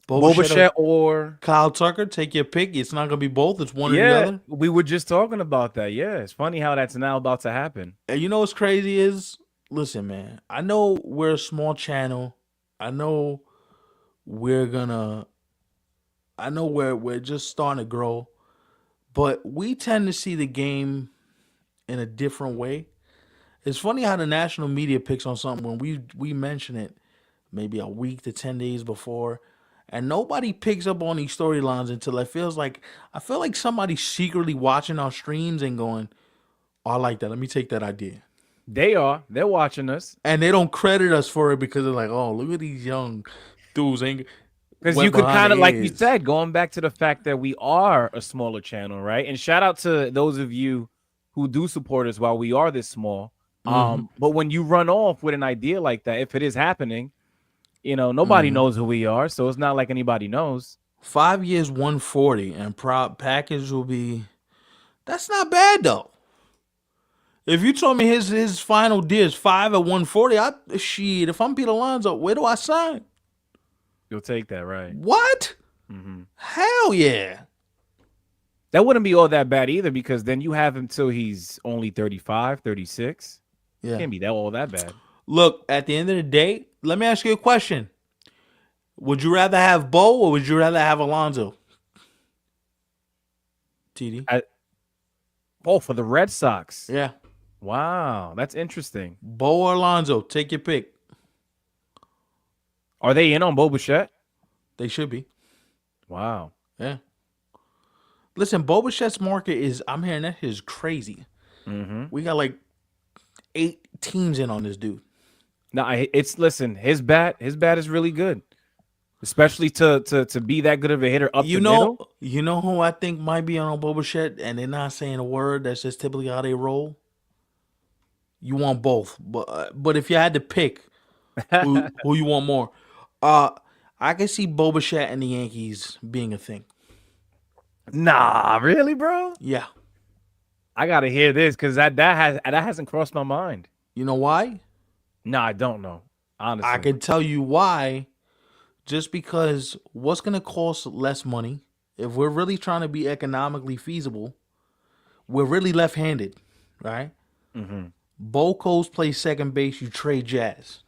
Bo Bichette or Kyle Tucker, take your pick. It's not gonna be both. It's one or the other. We were just talking about that. Yeah, it's funny how that's now about to happen. And you know what's crazy is, listen, man. I know we're a small channel. I know we're just starting to grow, but we tend to see the game in a different way. It's funny how the national media picks on something when we mention it maybe a week to 10 days before, and nobody picks up on these storylines until I feel like somebody's secretly watching our streams and going, oh, I like that. Let me take that idea. They're watching us. And they don't credit us for it because they're like, oh, look at these young dudes. Because you could kind of, like you said, going back to the fact that we are a smaller channel, right? And shout out to those of you who do support us while we are this small. But when you run off with an idea like that, if it is happening, nobody knows who we are, so it's not like anybody knows. 5 years, 140, and prop package will be. That's not bad though. If you told me his final deal is 5 at 140, if I'm Pete Alonso, where do I sign? You'll take that, right? What? Hell yeah. That wouldn't be all that bad either, because then you have him till he's only 35, 36. Yeah. Can't be all that bad. Look, at the end of the day, let me ask you a question. Would you rather have Bo or would you rather have Alonso? TD? For the Red Sox. Yeah. Wow, that's interesting. Bo or Alonso, take your pick. Are they in on Bo Bichette? They should be. Wow. Yeah. Listen, Bo Bichette's market I'm hearing that is crazy. We got like 8 teams in on this dude. No, listen, his bat is really good. Especially to be that good of a hitter up the middle. You know who I think might be on Bo Bichette and they're not saying a word, that's just typically how they roll? You want both. But if you had to pick who you want more, I can see Bo Bichette and the Yankees being a thing. Nah, really, bro? Yeah. I gotta hear this because that hasn't crossed my mind. You know why? No, I don't know. Honestly, I can tell you why. Just because what's gonna cost less money? If we're really trying to be economically feasible, we're really left-handed, right? Bo Coles plays second base. You trade Jazz.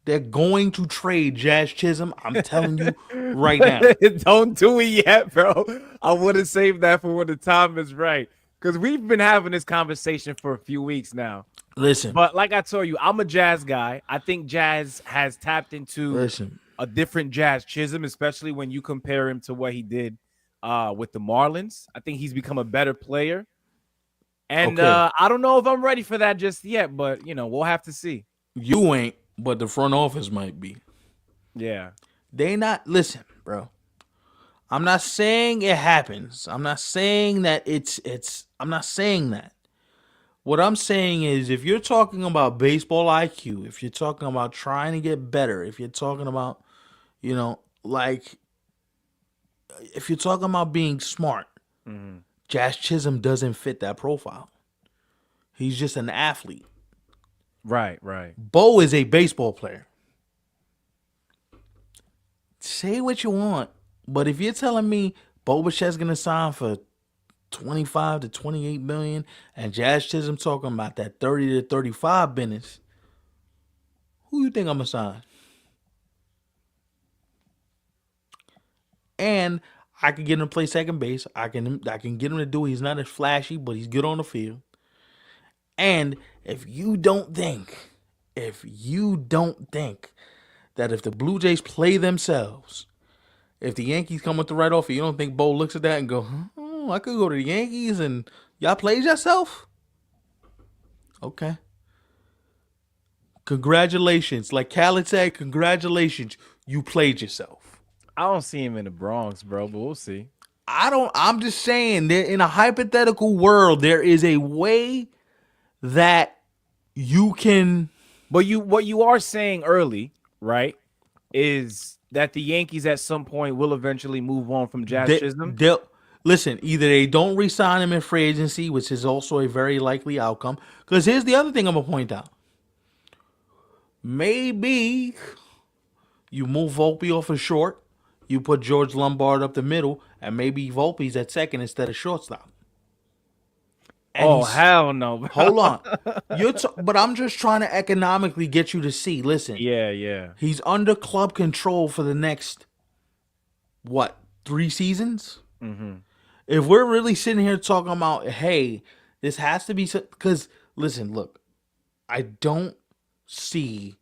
They're going to trade Jazz Chisholm. I'm telling you right now. Don't do it yet, bro. I want to save that for when the time is right. Because we've been having this conversation for a few weeks now. Listen. But like I told you, I'm a Jazz guy. I think Jazz has tapped into a different Jazz Chisholm, especially when you compare him to what he did with the Marlins. I think he's become a better player. And I don't know if I'm ready for that just yet, but, we'll have to see. You ain't. But the front office might be. Yeah. They not. Listen, bro. I'm not saying it happens. I'm not saying that I'm not saying that. What I'm saying is, if you're talking about baseball IQ, if you're talking about trying to get better, if you're talking about, like, if you're talking about being smart, Mhm. Jazz Chisholm doesn't fit that profile. He's just an athlete. Right, right. Bo is a baseball player. Say what you want, but if you're telling me Bo Bichette's gonna sign for 25 to 28 million, and Jazz Chisholm talking about that 30 to 35 business, who you think I'm gonna sign? And I can get him to play second base. I can get him to do it. He's not as flashy, but he's good on the field. And if you don't think that if the Blue Jays play themselves, if the Yankees come with the right offer, you don't think Bo looks at that and go, I could go to the Yankees and y'all played yourself? Okay. Congratulations. Like Khaled said, congratulations. You played yourself. I don't see him in the Bronx, bro, but we'll see. I'm just saying that in a hypothetical world, there is a way that you can. But what you are saying early, right, is that the Yankees at some point will eventually move on from Jazz Chisholm. They'll listen. Either they don't re-sign him in free agency, which is also a very likely outcome. Because here's the other thing I'm gonna point out. Maybe you move Volpe off of short, you put George Lombard up the middle, and maybe Volpe's at second instead of shortstop. And Oh hell no! Bro. hold on, but I'm just trying to economically get you to see. Listen, Yeah. he's under club control for the next what 3 seasons. Mm-hmm. If we're really sitting here talking about, hey, this has to be because listen, look, I don't see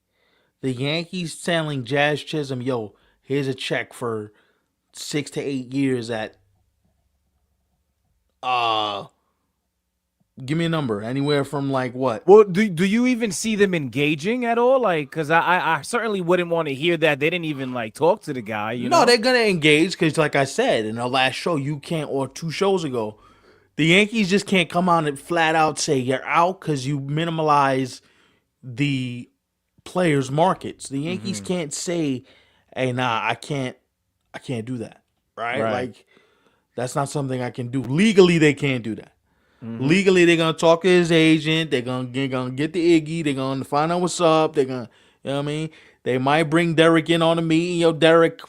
the Yankees telling Jazz Chisholm, yo, here's a check for 6 to 8 years at give me a number. Anywhere from like what? Well, do you even see them engaging at all? Like, because I certainly wouldn't want to hear that they didn't even like talk to the guy. You No, know? they're gonna engage because, like I said in our last show, you can't, or 2 shows ago, the Yankees just can't come out and flat out say you're out because you minimalize the players' markets. The Yankees can't say, "Hey, nah, I can't do that." Right? Right. Like that's not something I can do. Legally, they can't do that. Legally, they're gonna talk to his agent. They're gonna get the Iggy. They're gonna find out what's up. They're gonna, you know what I mean? They might bring Derek in on a meeting. Yo, Derek,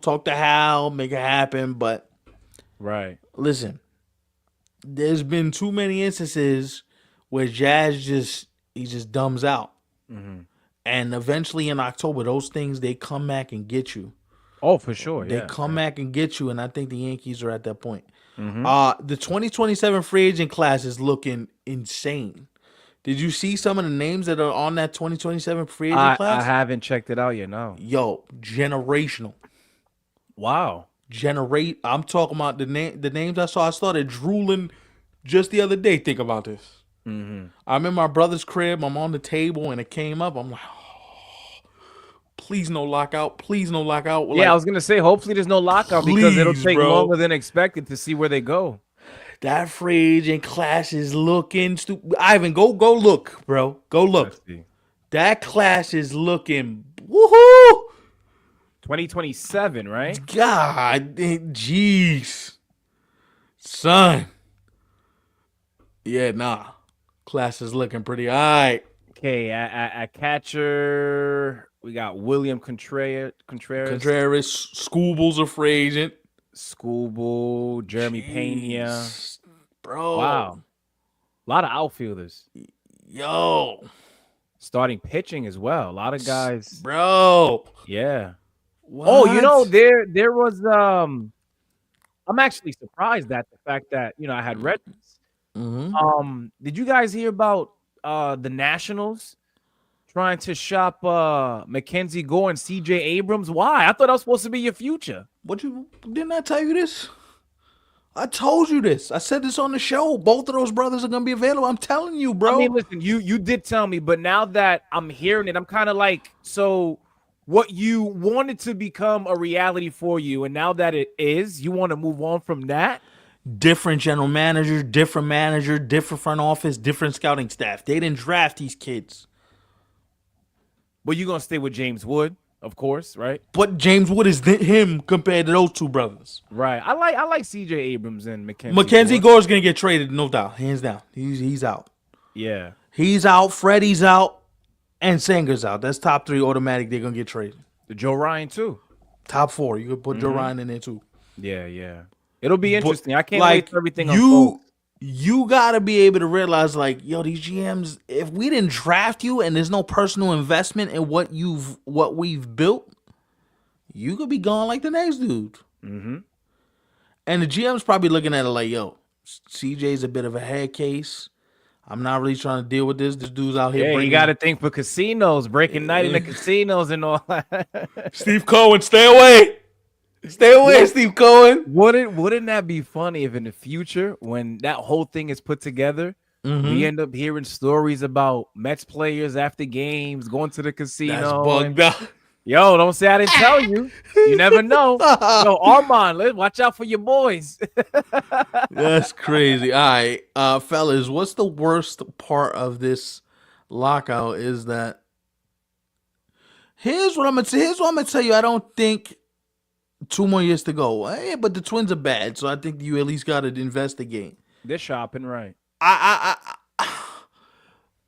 talk to Hal, make it happen. But Right. listen, there's been too many instances where Jazz just dumbs out, and eventually in October, those things they come back and get you. Oh, for sure. They Yeah. come back and get you, and I think the Yankees are at that point. The 2027 free agent class is looking insane. Did you see some of the names that are on that 2027 free agent I class? haven't checked it out yet. No. Yo, generational. Wow. I'm talking about the names I saw. I started drooling just the other day. Think about this. I'm in my brother's crib. I'm on the table, and it came up. I'm like, please no lockout. Please no lockout. Yeah, I was gonna say hopefully there's no lockout because it'll please, take bro. longer than expected to see where they go. That free agent class is looking stupid. Ivan, go look, bro. Go look. Let's see. That class is looking woohoo. 2027, right? God, jeez, son. Yeah, nah. Class is looking pretty all right. Okay, at catcher, we got William Contreras, Schoolball's a free agent. Schoolboy, Jeremy Pena. Jeez, bro. Wow. A lot of outfielders. Yo. Starting pitching as well. A lot of guys. Bro. Yeah. What? Oh, there was I'm actually surprised at the fact that, I had read this. Did you guys hear about the Nationals trying to shop Mackenzie Gore and CJ Abrams? Why? I thought that was supposed to be your future. Didn't I tell you this? I told you this. I said this on the show. Both of those brothers are gonna be available. I'm telling you, bro. I mean, listen, you did tell me, but now that I'm hearing it, I'm kind of like, so what you wanted to become a reality for you, and now that it is, you want to move on from that? different general manager, different front office, different scouting staff. They didn't draft these kids. But you're gonna stay with James Wood, of course, right? But James Wood is him compared to those two brothers. Right. I like C.J. Abrams and Mackenzie Gore. Gore's gonna get traded, no doubt, hands down. He's out. Yeah. He's out. Freddie's out, and Sanger's out. That's top 3 automatic. They're gonna get traded. The Joe Ryan too. Top 4. You could put Joe Ryan in there too. Yeah. It'll be interesting. I can't Like, wait for everything unfold. you gotta be able to realize, like, yo, these GMs, if we didn't draft you and there's no personal investment in what we've built, you could be gone like the next dude. Mm-hmm. And the GM's probably looking at it like, yo, CJ's a bit of a head case. I'm not really trying to deal with this. This dude's out here. Yeah, you got to think for casinos, breaking night in the casinos and all that. Steve Cohen, stay away. Stay away, Steve Cohen. Wouldn't that be funny if in the future, when that whole thing is put together, we end up hearing stories about Mets players after games going to the casino? That's bugged out. Yo, don't say I didn't tell you. You never know. Yo, Armand, watch out for your boys. That's crazy. All right, fellas, what's the worst part of this lockout is that here's what I'm gonna tell you. I don't think 2 more years to go. Hey, but the Twins are bad, so I think you at least got to investigate. They're shopping, right?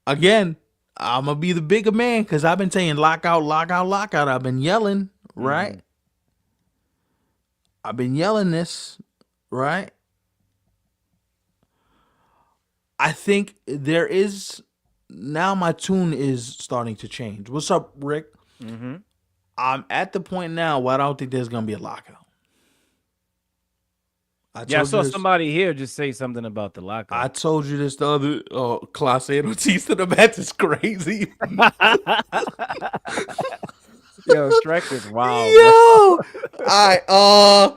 Again, I'm gonna be the bigger man because I've been saying lockout. I've been yelling, right? I've been yelling this, right? I think there is now. My tune is starting to change. What's up, Rick? Mm-hmm. I'm at the point now where I don't think there's gonna be a lockout. I saw somebody here just say something about the lockout. I told you this the other class A notice to the Mets is crazy. Yo, Shrek is wild. Yo, all right.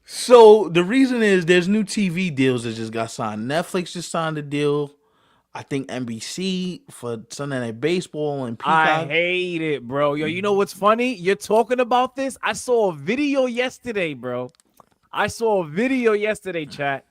So the reason is there's new TV deals that just got signed. Netflix just signed a deal. I think NBC for Sunday Night Baseball and Peacock. I hate it, bro. Yo, you know what's funny? You're talking about this. I saw a video yesterday, bro. Chat,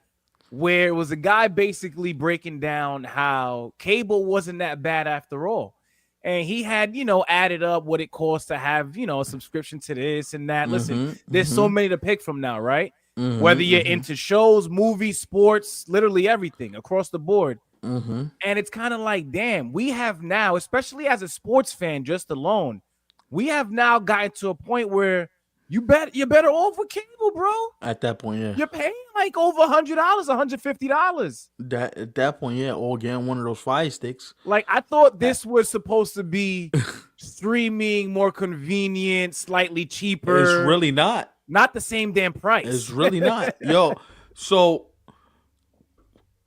where it was a guy basically breaking down how cable wasn't that bad after all. And he had, added up what it costs to have, a subscription to this and that. Listen, there's so many to pick from now, right? Whether you're into shows, movies, sports, literally everything across the board. And it's kind of like, damn, we have now, especially as a sports fan, just alone, we have now gotten to a point where you're better off with cable, bro. At that point, yeah. You're paying like over $100, $150. At that point, yeah, or getting one of those Fire Sticks. Like, I thought this was supposed to be streaming, more convenient, slightly cheaper. It's really not. Not the same damn price. It's really not. Yo, so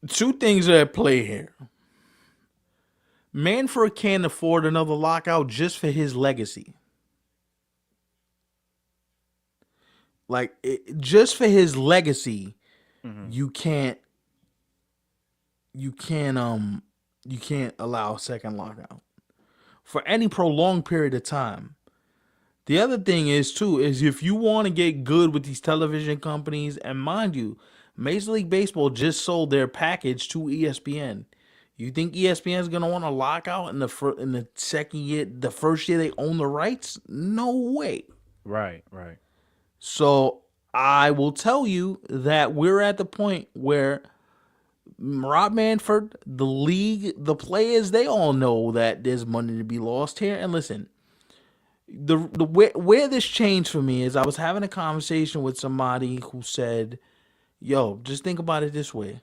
2 things are at play here. Manfred can't afford another lockout just for his legacy. Like, just for his legacy, you can't allow a second lockout for any prolonged period of time. The other thing is if you want to get good with these television companies, and mind you, Major League Baseball just sold their package to ESPN. You think ESPN is gonna want to lock out in the second year, the first year they own the rights? No way. Right. So I will tell you that we're at the point where Rob Manfred, the league, the players, they all know that there's money to be lost here. And listen, where this changed for me is I was having a conversation with somebody who said, yo, just think about it this way.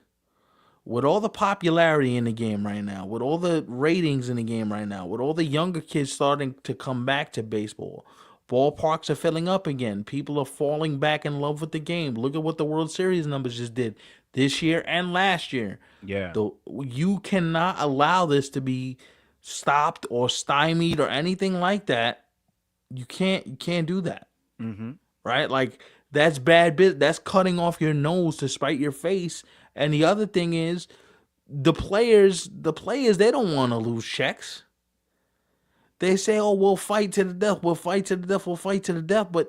With all the popularity in the game right now, with all the ratings in the game right now, with all the younger kids starting to come back to baseball, ballparks are filling up again. People are falling back in love with the game. Look at what the World Series numbers just did this year and last year. Yeah. You cannot allow this to be stopped or stymied or anything like that. You can't do that. Right? Like, that's bad business. That's cutting off your nose to spite your face. And the other thing is, the players, they don't want to lose checks. They say, oh, we'll fight to the death. But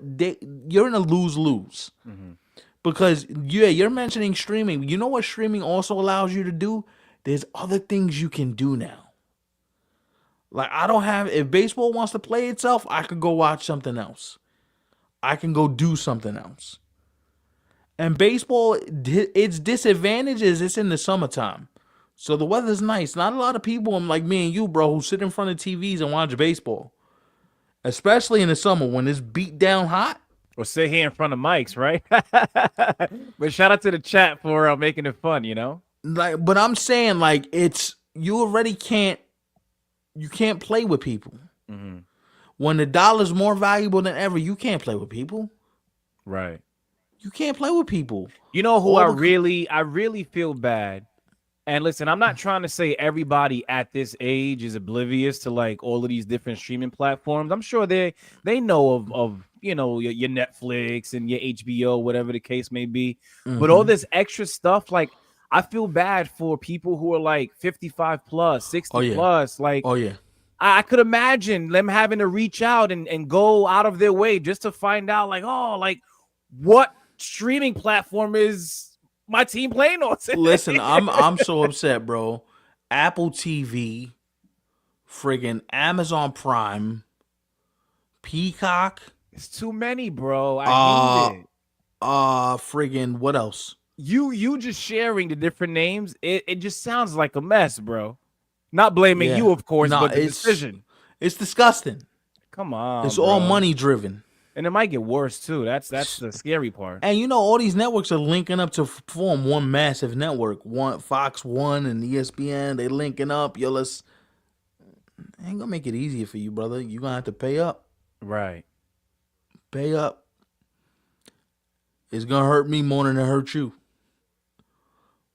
you're in a lose-lose. Because yeah, you're mentioning streaming. You know what streaming also allows you to do? There's other things you can do now. Like I don't have if baseball wants to play itself, I could go watch something else. I can go do something else. And baseball, its disadvantage is it's in the summertime. So the weather's nice. Not a lot of people like me and you, bro, who sit in front of TVs and watch baseball. Especially in the summer when it's beat down hot. Or sit here in front of mics, right? But shout out to the chat for making it fun, you know? Like, but I'm saying like you already can't play with people. Mm-hmm. When the dollar's more valuable than ever, you can't play with people. Right. You can't play with people. You know who I really feel bad. And listen, I'm not trying to say everybody at this age is oblivious to like all of these different streaming platforms. I'm sure they know of you know your Netflix and your HBO, whatever the case may be. Mm-hmm. But all this extra stuff, like I feel bad for people who are like 55 plus, 60 plus. Like, I could imagine them having to reach out and go out of their way just to find out, like, oh, like what streaming platform is my team playing on today? Listen, I'm so upset, bro. Apple TV, friggin' Amazon Prime, Peacock. It's too many, bro. I hate it. Friggin' what else? You just sharing the different names, it just sounds like a mess, bro. Not blaming you, of course, but the decision. It's disgusting. Come on, it's all money driven. And it might get worse too. That's the scary part. And you know, all these networks are linking up to form one massive network. Fox One and ESPN, they linking up. Yo, ain't gonna make it easier for you, brother. You gonna have to pay up. Right. Pay up. It's gonna hurt me more than it hurt you.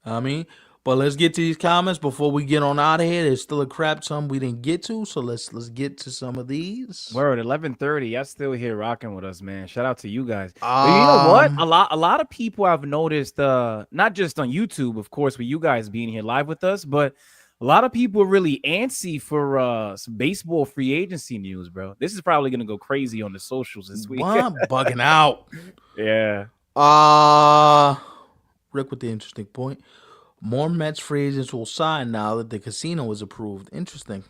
I mean, but let's get to these comments before we get on out of here. There's still a crap ton we didn't get to, so let's get to some of these. We're at 11:30. Y'all still here rocking with us, man. Shout out to you guys. But you know what? A lot of people I've noticed, not just on YouTube, of course, with you guys being here live with us, but a lot of people are really antsy for some baseball free agency news, bro. This is probably gonna go crazy on the socials this week. I'm bugging out. Yeah. Rick with the interesting point. More Mets free agents will sign now that the casino is approved. Interesting.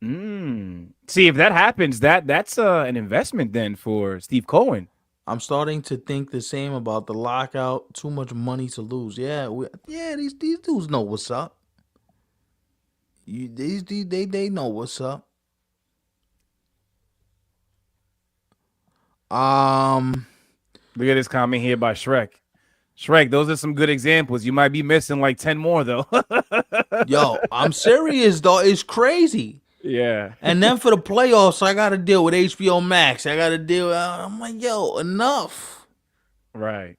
See, if that happens, that's an investment then for Steve Cohen. I'm starting to think the same about the lockout. Too much money to lose. Yeah, these dudes know what's up. They know what's up. Look at this comment here by Shrek. Shrek, those are some good examples. You might be missing like 10 more, though. Yo, I'm serious, though. It's crazy. Yeah. And then for the playoffs, I got to deal with HBO Max. I got to deal with, I'm like, yo, enough. Right.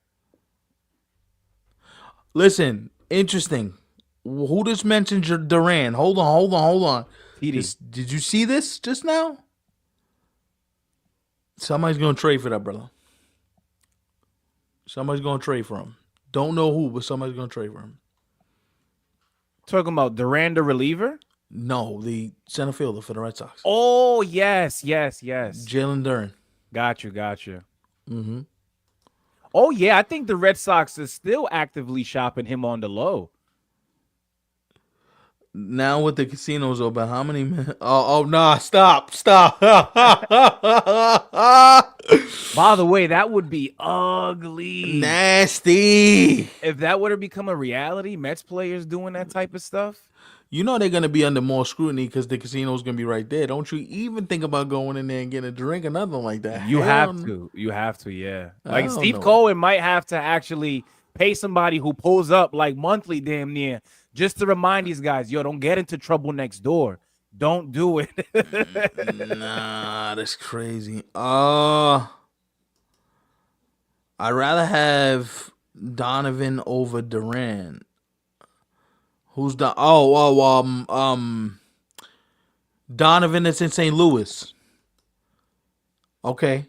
Listen, interesting. Who just mentioned Duran? Hold on. Did you see this just now? Somebody's going to trade for that, brother. Somebody's going to trade for him. Don't know who, but somebody's going to trade for him. Talking about Duran, the reliever? No, the center fielder for the Red Sox. Oh, yes. Jalen Duran. Got you. Mm-hmm. Oh, yeah, I think the Red Sox is still actively shopping him on the low. Now with the casinos open, how many men? Nah, stop. By the way, that would be ugly. Nasty. If that were to become a reality, Mets players doing that type of stuff. You know they're going to be under more scrutiny because the casino's going to be right there. Don't you even think about going in there and getting a drink or nothing like that. You have to, yeah. Like Steve Cohen might have to actually pay somebody who pulls up like monthly damn near just to remind these guys, yo, don't get into trouble next door. Don't do it. Nah, that's crazy. I'd rather have Donovan over Duran. Who's the Donovan that's in St. Louis. Okay.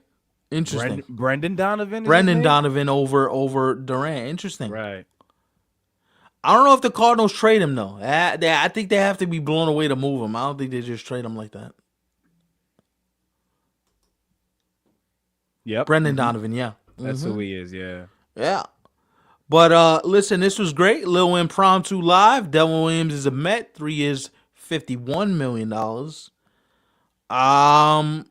Interesting. Brendan Donovan? Brendan Donovan over Duran. Interesting. Right. I don't know if the Cardinals trade him, though. I think they have to be blown away to move him. I don't think they just trade him like that. Yep. Brendan Donovan, yeah. That's who he is, yeah. Yeah. But listen, this was great. Little impromptu live. Devin Williams is a Met. 3 years, $51 million. I'm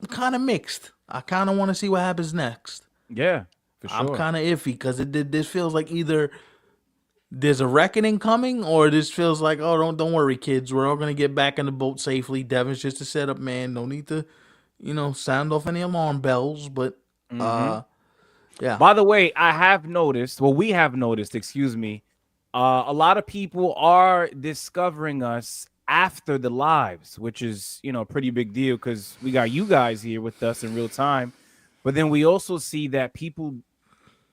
kind of mixed. I kind of want to see what happens next. Yeah, for I'm sure. kind of iffy because this feels like either there's a reckoning coming, or this feels like, oh, don't worry, kids, we're all gonna get back in the boat safely. Devin's just a setup man. No need to, sound off any alarm bells. But Hmm. yeah. By the way, I have noticed, well, we have noticed, excuse me, a lot of people are discovering us after the lives, which is, a pretty big deal because we got you guys here with us in real time. But then we also see that people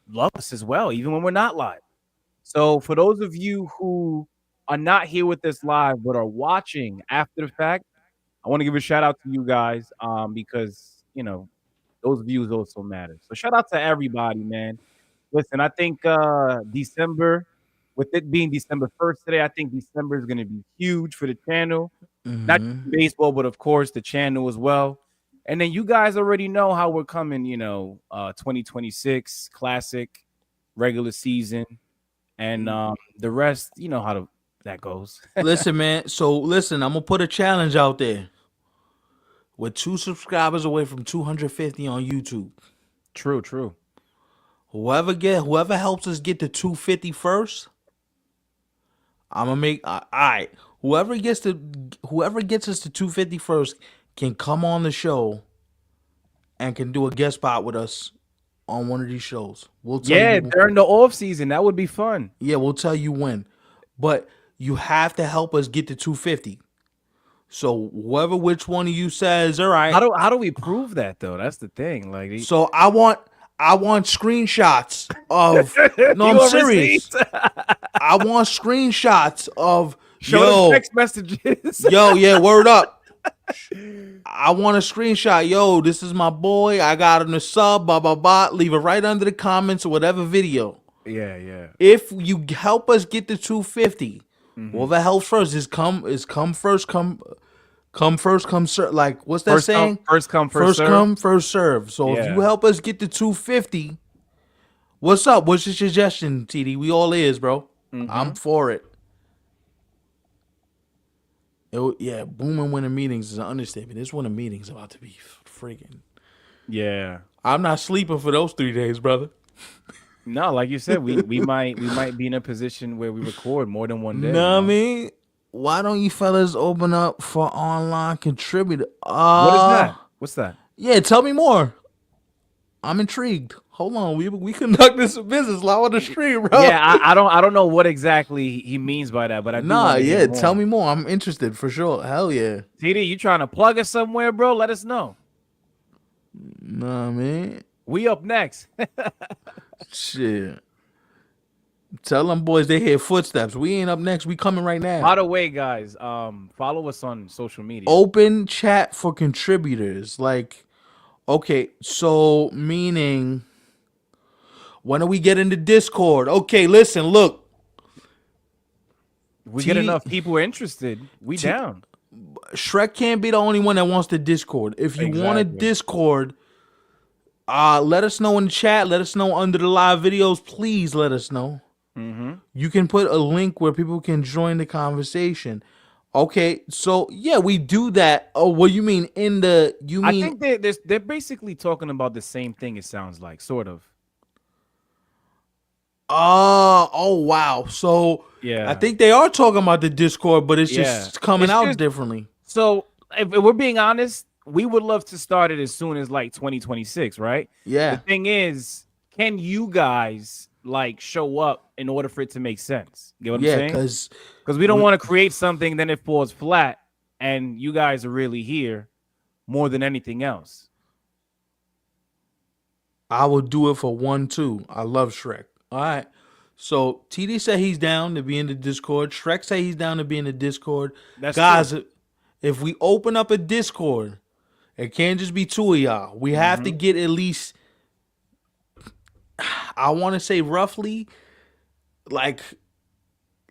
love us as well, even when we're not live. So for those of you who are not here with us live but are watching after the fact, I want to give a shout out to you guys because, those views also matter. So shout out to everybody, man. Listen, I think December, with it being December 1st today, I think December is going to be huge for the channel. Not just Hmm. baseball, but of course the channel as well. And then you guys already know how we're coming, 2026 classic, regular season, and the rest, you know how that goes. Listen, man. So listen, I'm gonna put a challenge out there. We're 2 subscribers away from 250 on YouTube. True, true. Whoever helps us get to 250 first, I'm gonna make all right. Whoever gets us to 250 first can come on the show and can do a guest spot with us on one of these shows. We'll tell Yeah, you. during the off season, that would be fun. Yeah, we'll tell you when. But you have to help us get to 250. So which one of you says, all right. How do we prove that though? That's the thing. Like, So I want screenshots of. No, you I'm want serious. receipts? I want screenshots of Show them text messages. yeah, word up. I want a screenshot. Yo, this is my boy. I got him to sub, blah, blah, blah. Leave it right under the comments or whatever video. Yeah, yeah. If you help us get to 250, Mhm. whatever helps first is come first, come first, come serve. Like, what's that First come, saying? first come, first First serve. come, first serve. So if Yeah. you help us get to 250, what's up? What's your suggestion, TD? We all ears, bro. I'm for it. Yeah, booming winning meetings is an understatement. This winning meetings about to be freaking. Yeah. I'm not sleeping for those 3 days, brother. No, like you said, we might be in a position where we record more than one day. Know what I mean? Why don't you fellas open up for online contributor? What is that? What's that? Yeah, tell me more. I'm intrigued. Hold on, we conduct this business live on the stream, bro. Yeah, I don't know what exactly he means by that, but I do Nah, want to hear yeah, more. tell me more. I'm interested for sure. Hell yeah. TD, you trying to plug us somewhere, bro? Let us know. Nah, man. We up next. Shit. Tell them boys they hear footsteps. We ain't up next. We coming right now. By the way, guys, follow us on social media. Open chat for contributors. Like, okay, so meaning when do we get into Discord? Okay, listen, look. We get enough people interested. We down. Shrek can't be the only one that wants the Discord. If you want a Discord, let us know in the chat. Let us know under the live videos. Please let us know. You can put a link where people can join the conversation. Okay, so yeah, we do that. Oh, what you mean in the? You mean? I think they're basically talking about the same thing. It sounds like, sort of. Oh wow. So Yeah, I think they are talking about the Discord, but it's just coming out differently. So if we're being honest, we would love to start it as soon as like 2026, right? Yeah. The thing is, can you guys like show up in order for it to make sense? You know what I'm saying? Because we don't want to create something, then it falls flat, and you guys are really here more than anything else. I will do it for 1-2. I love Shrek. All right. So TD said he's down to be in the Discord. Shrek said he's down to be in the Discord. That's guys. true. If we open up a Discord, it can't just be 2 of y'all. We have to get at least, I want to say roughly, like,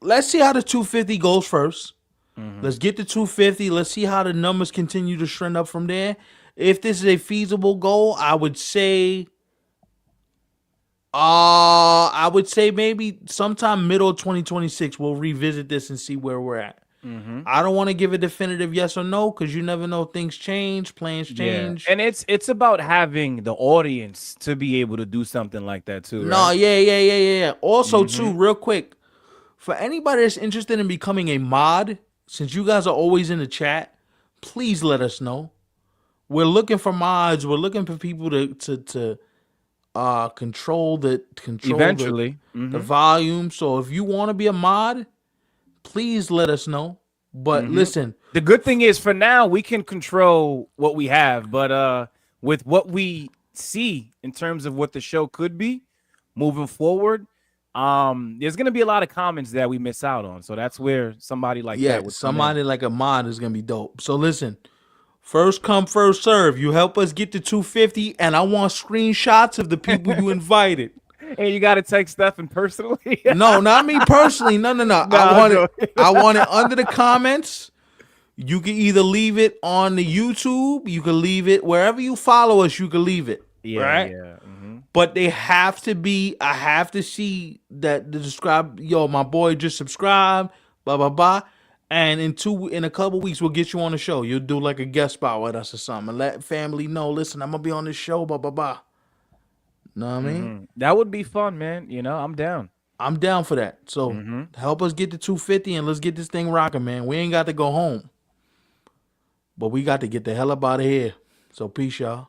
let's see how the 250 goes first. Let's get to 250. Let's see how the numbers continue to trend up from there. If this is a feasible goal, I would say I would say maybe sometime middle of 2026 we'll revisit this and see where we're at. Mm-hmm. I don't want to give a definitive yes or no because you never know. Things change, plans Yeah, change. and it's about having the audience to be able to do something like that too, No, right? yeah. Also, Mm-hmm. too, real quick, for anybody that's interested in becoming a mod, since you guys are always in the chat, please let us know. We're looking for mods. We're looking for people to control Eventually. the Mm-hmm. volume. So if you want to be a mod, please let us know. But Mm-hmm. listen, The good thing is for now we can control what we have, but with what we see in terms of what the show could be moving forward, there's gonna be a lot of comments that we miss out on. So that's where somebody like yeah, that would come in. somebody like a mod is gonna be dope. So listen, first come, first serve. You help us get to 250, and I want screenshots of the people you invited. Hey, you gotta text Stefan personally. No, not me personally. No. Nah, I'm joking. I want it under the comments. You can either leave it on the YouTube, you can leave it wherever you follow us, you can leave it. Right? Yeah. Mm-hmm. But they have to be, I have to see that the describe, yo, my boy just subscribed, blah, blah, blah. And in a couple weeks, we'll get you on the show. You'll do like a guest spot with us or something. And let family know, listen, I'm gonna be on this show, blah, blah, blah. Know what I mean? Mm-hmm. That would be fun, man. You know, I'm down. I'm down for that. So Mm-hmm. help us get to 250 and let's get this thing rocking, man. We ain't got to go home. But we got to get the hell up out of here. So peace, y'all.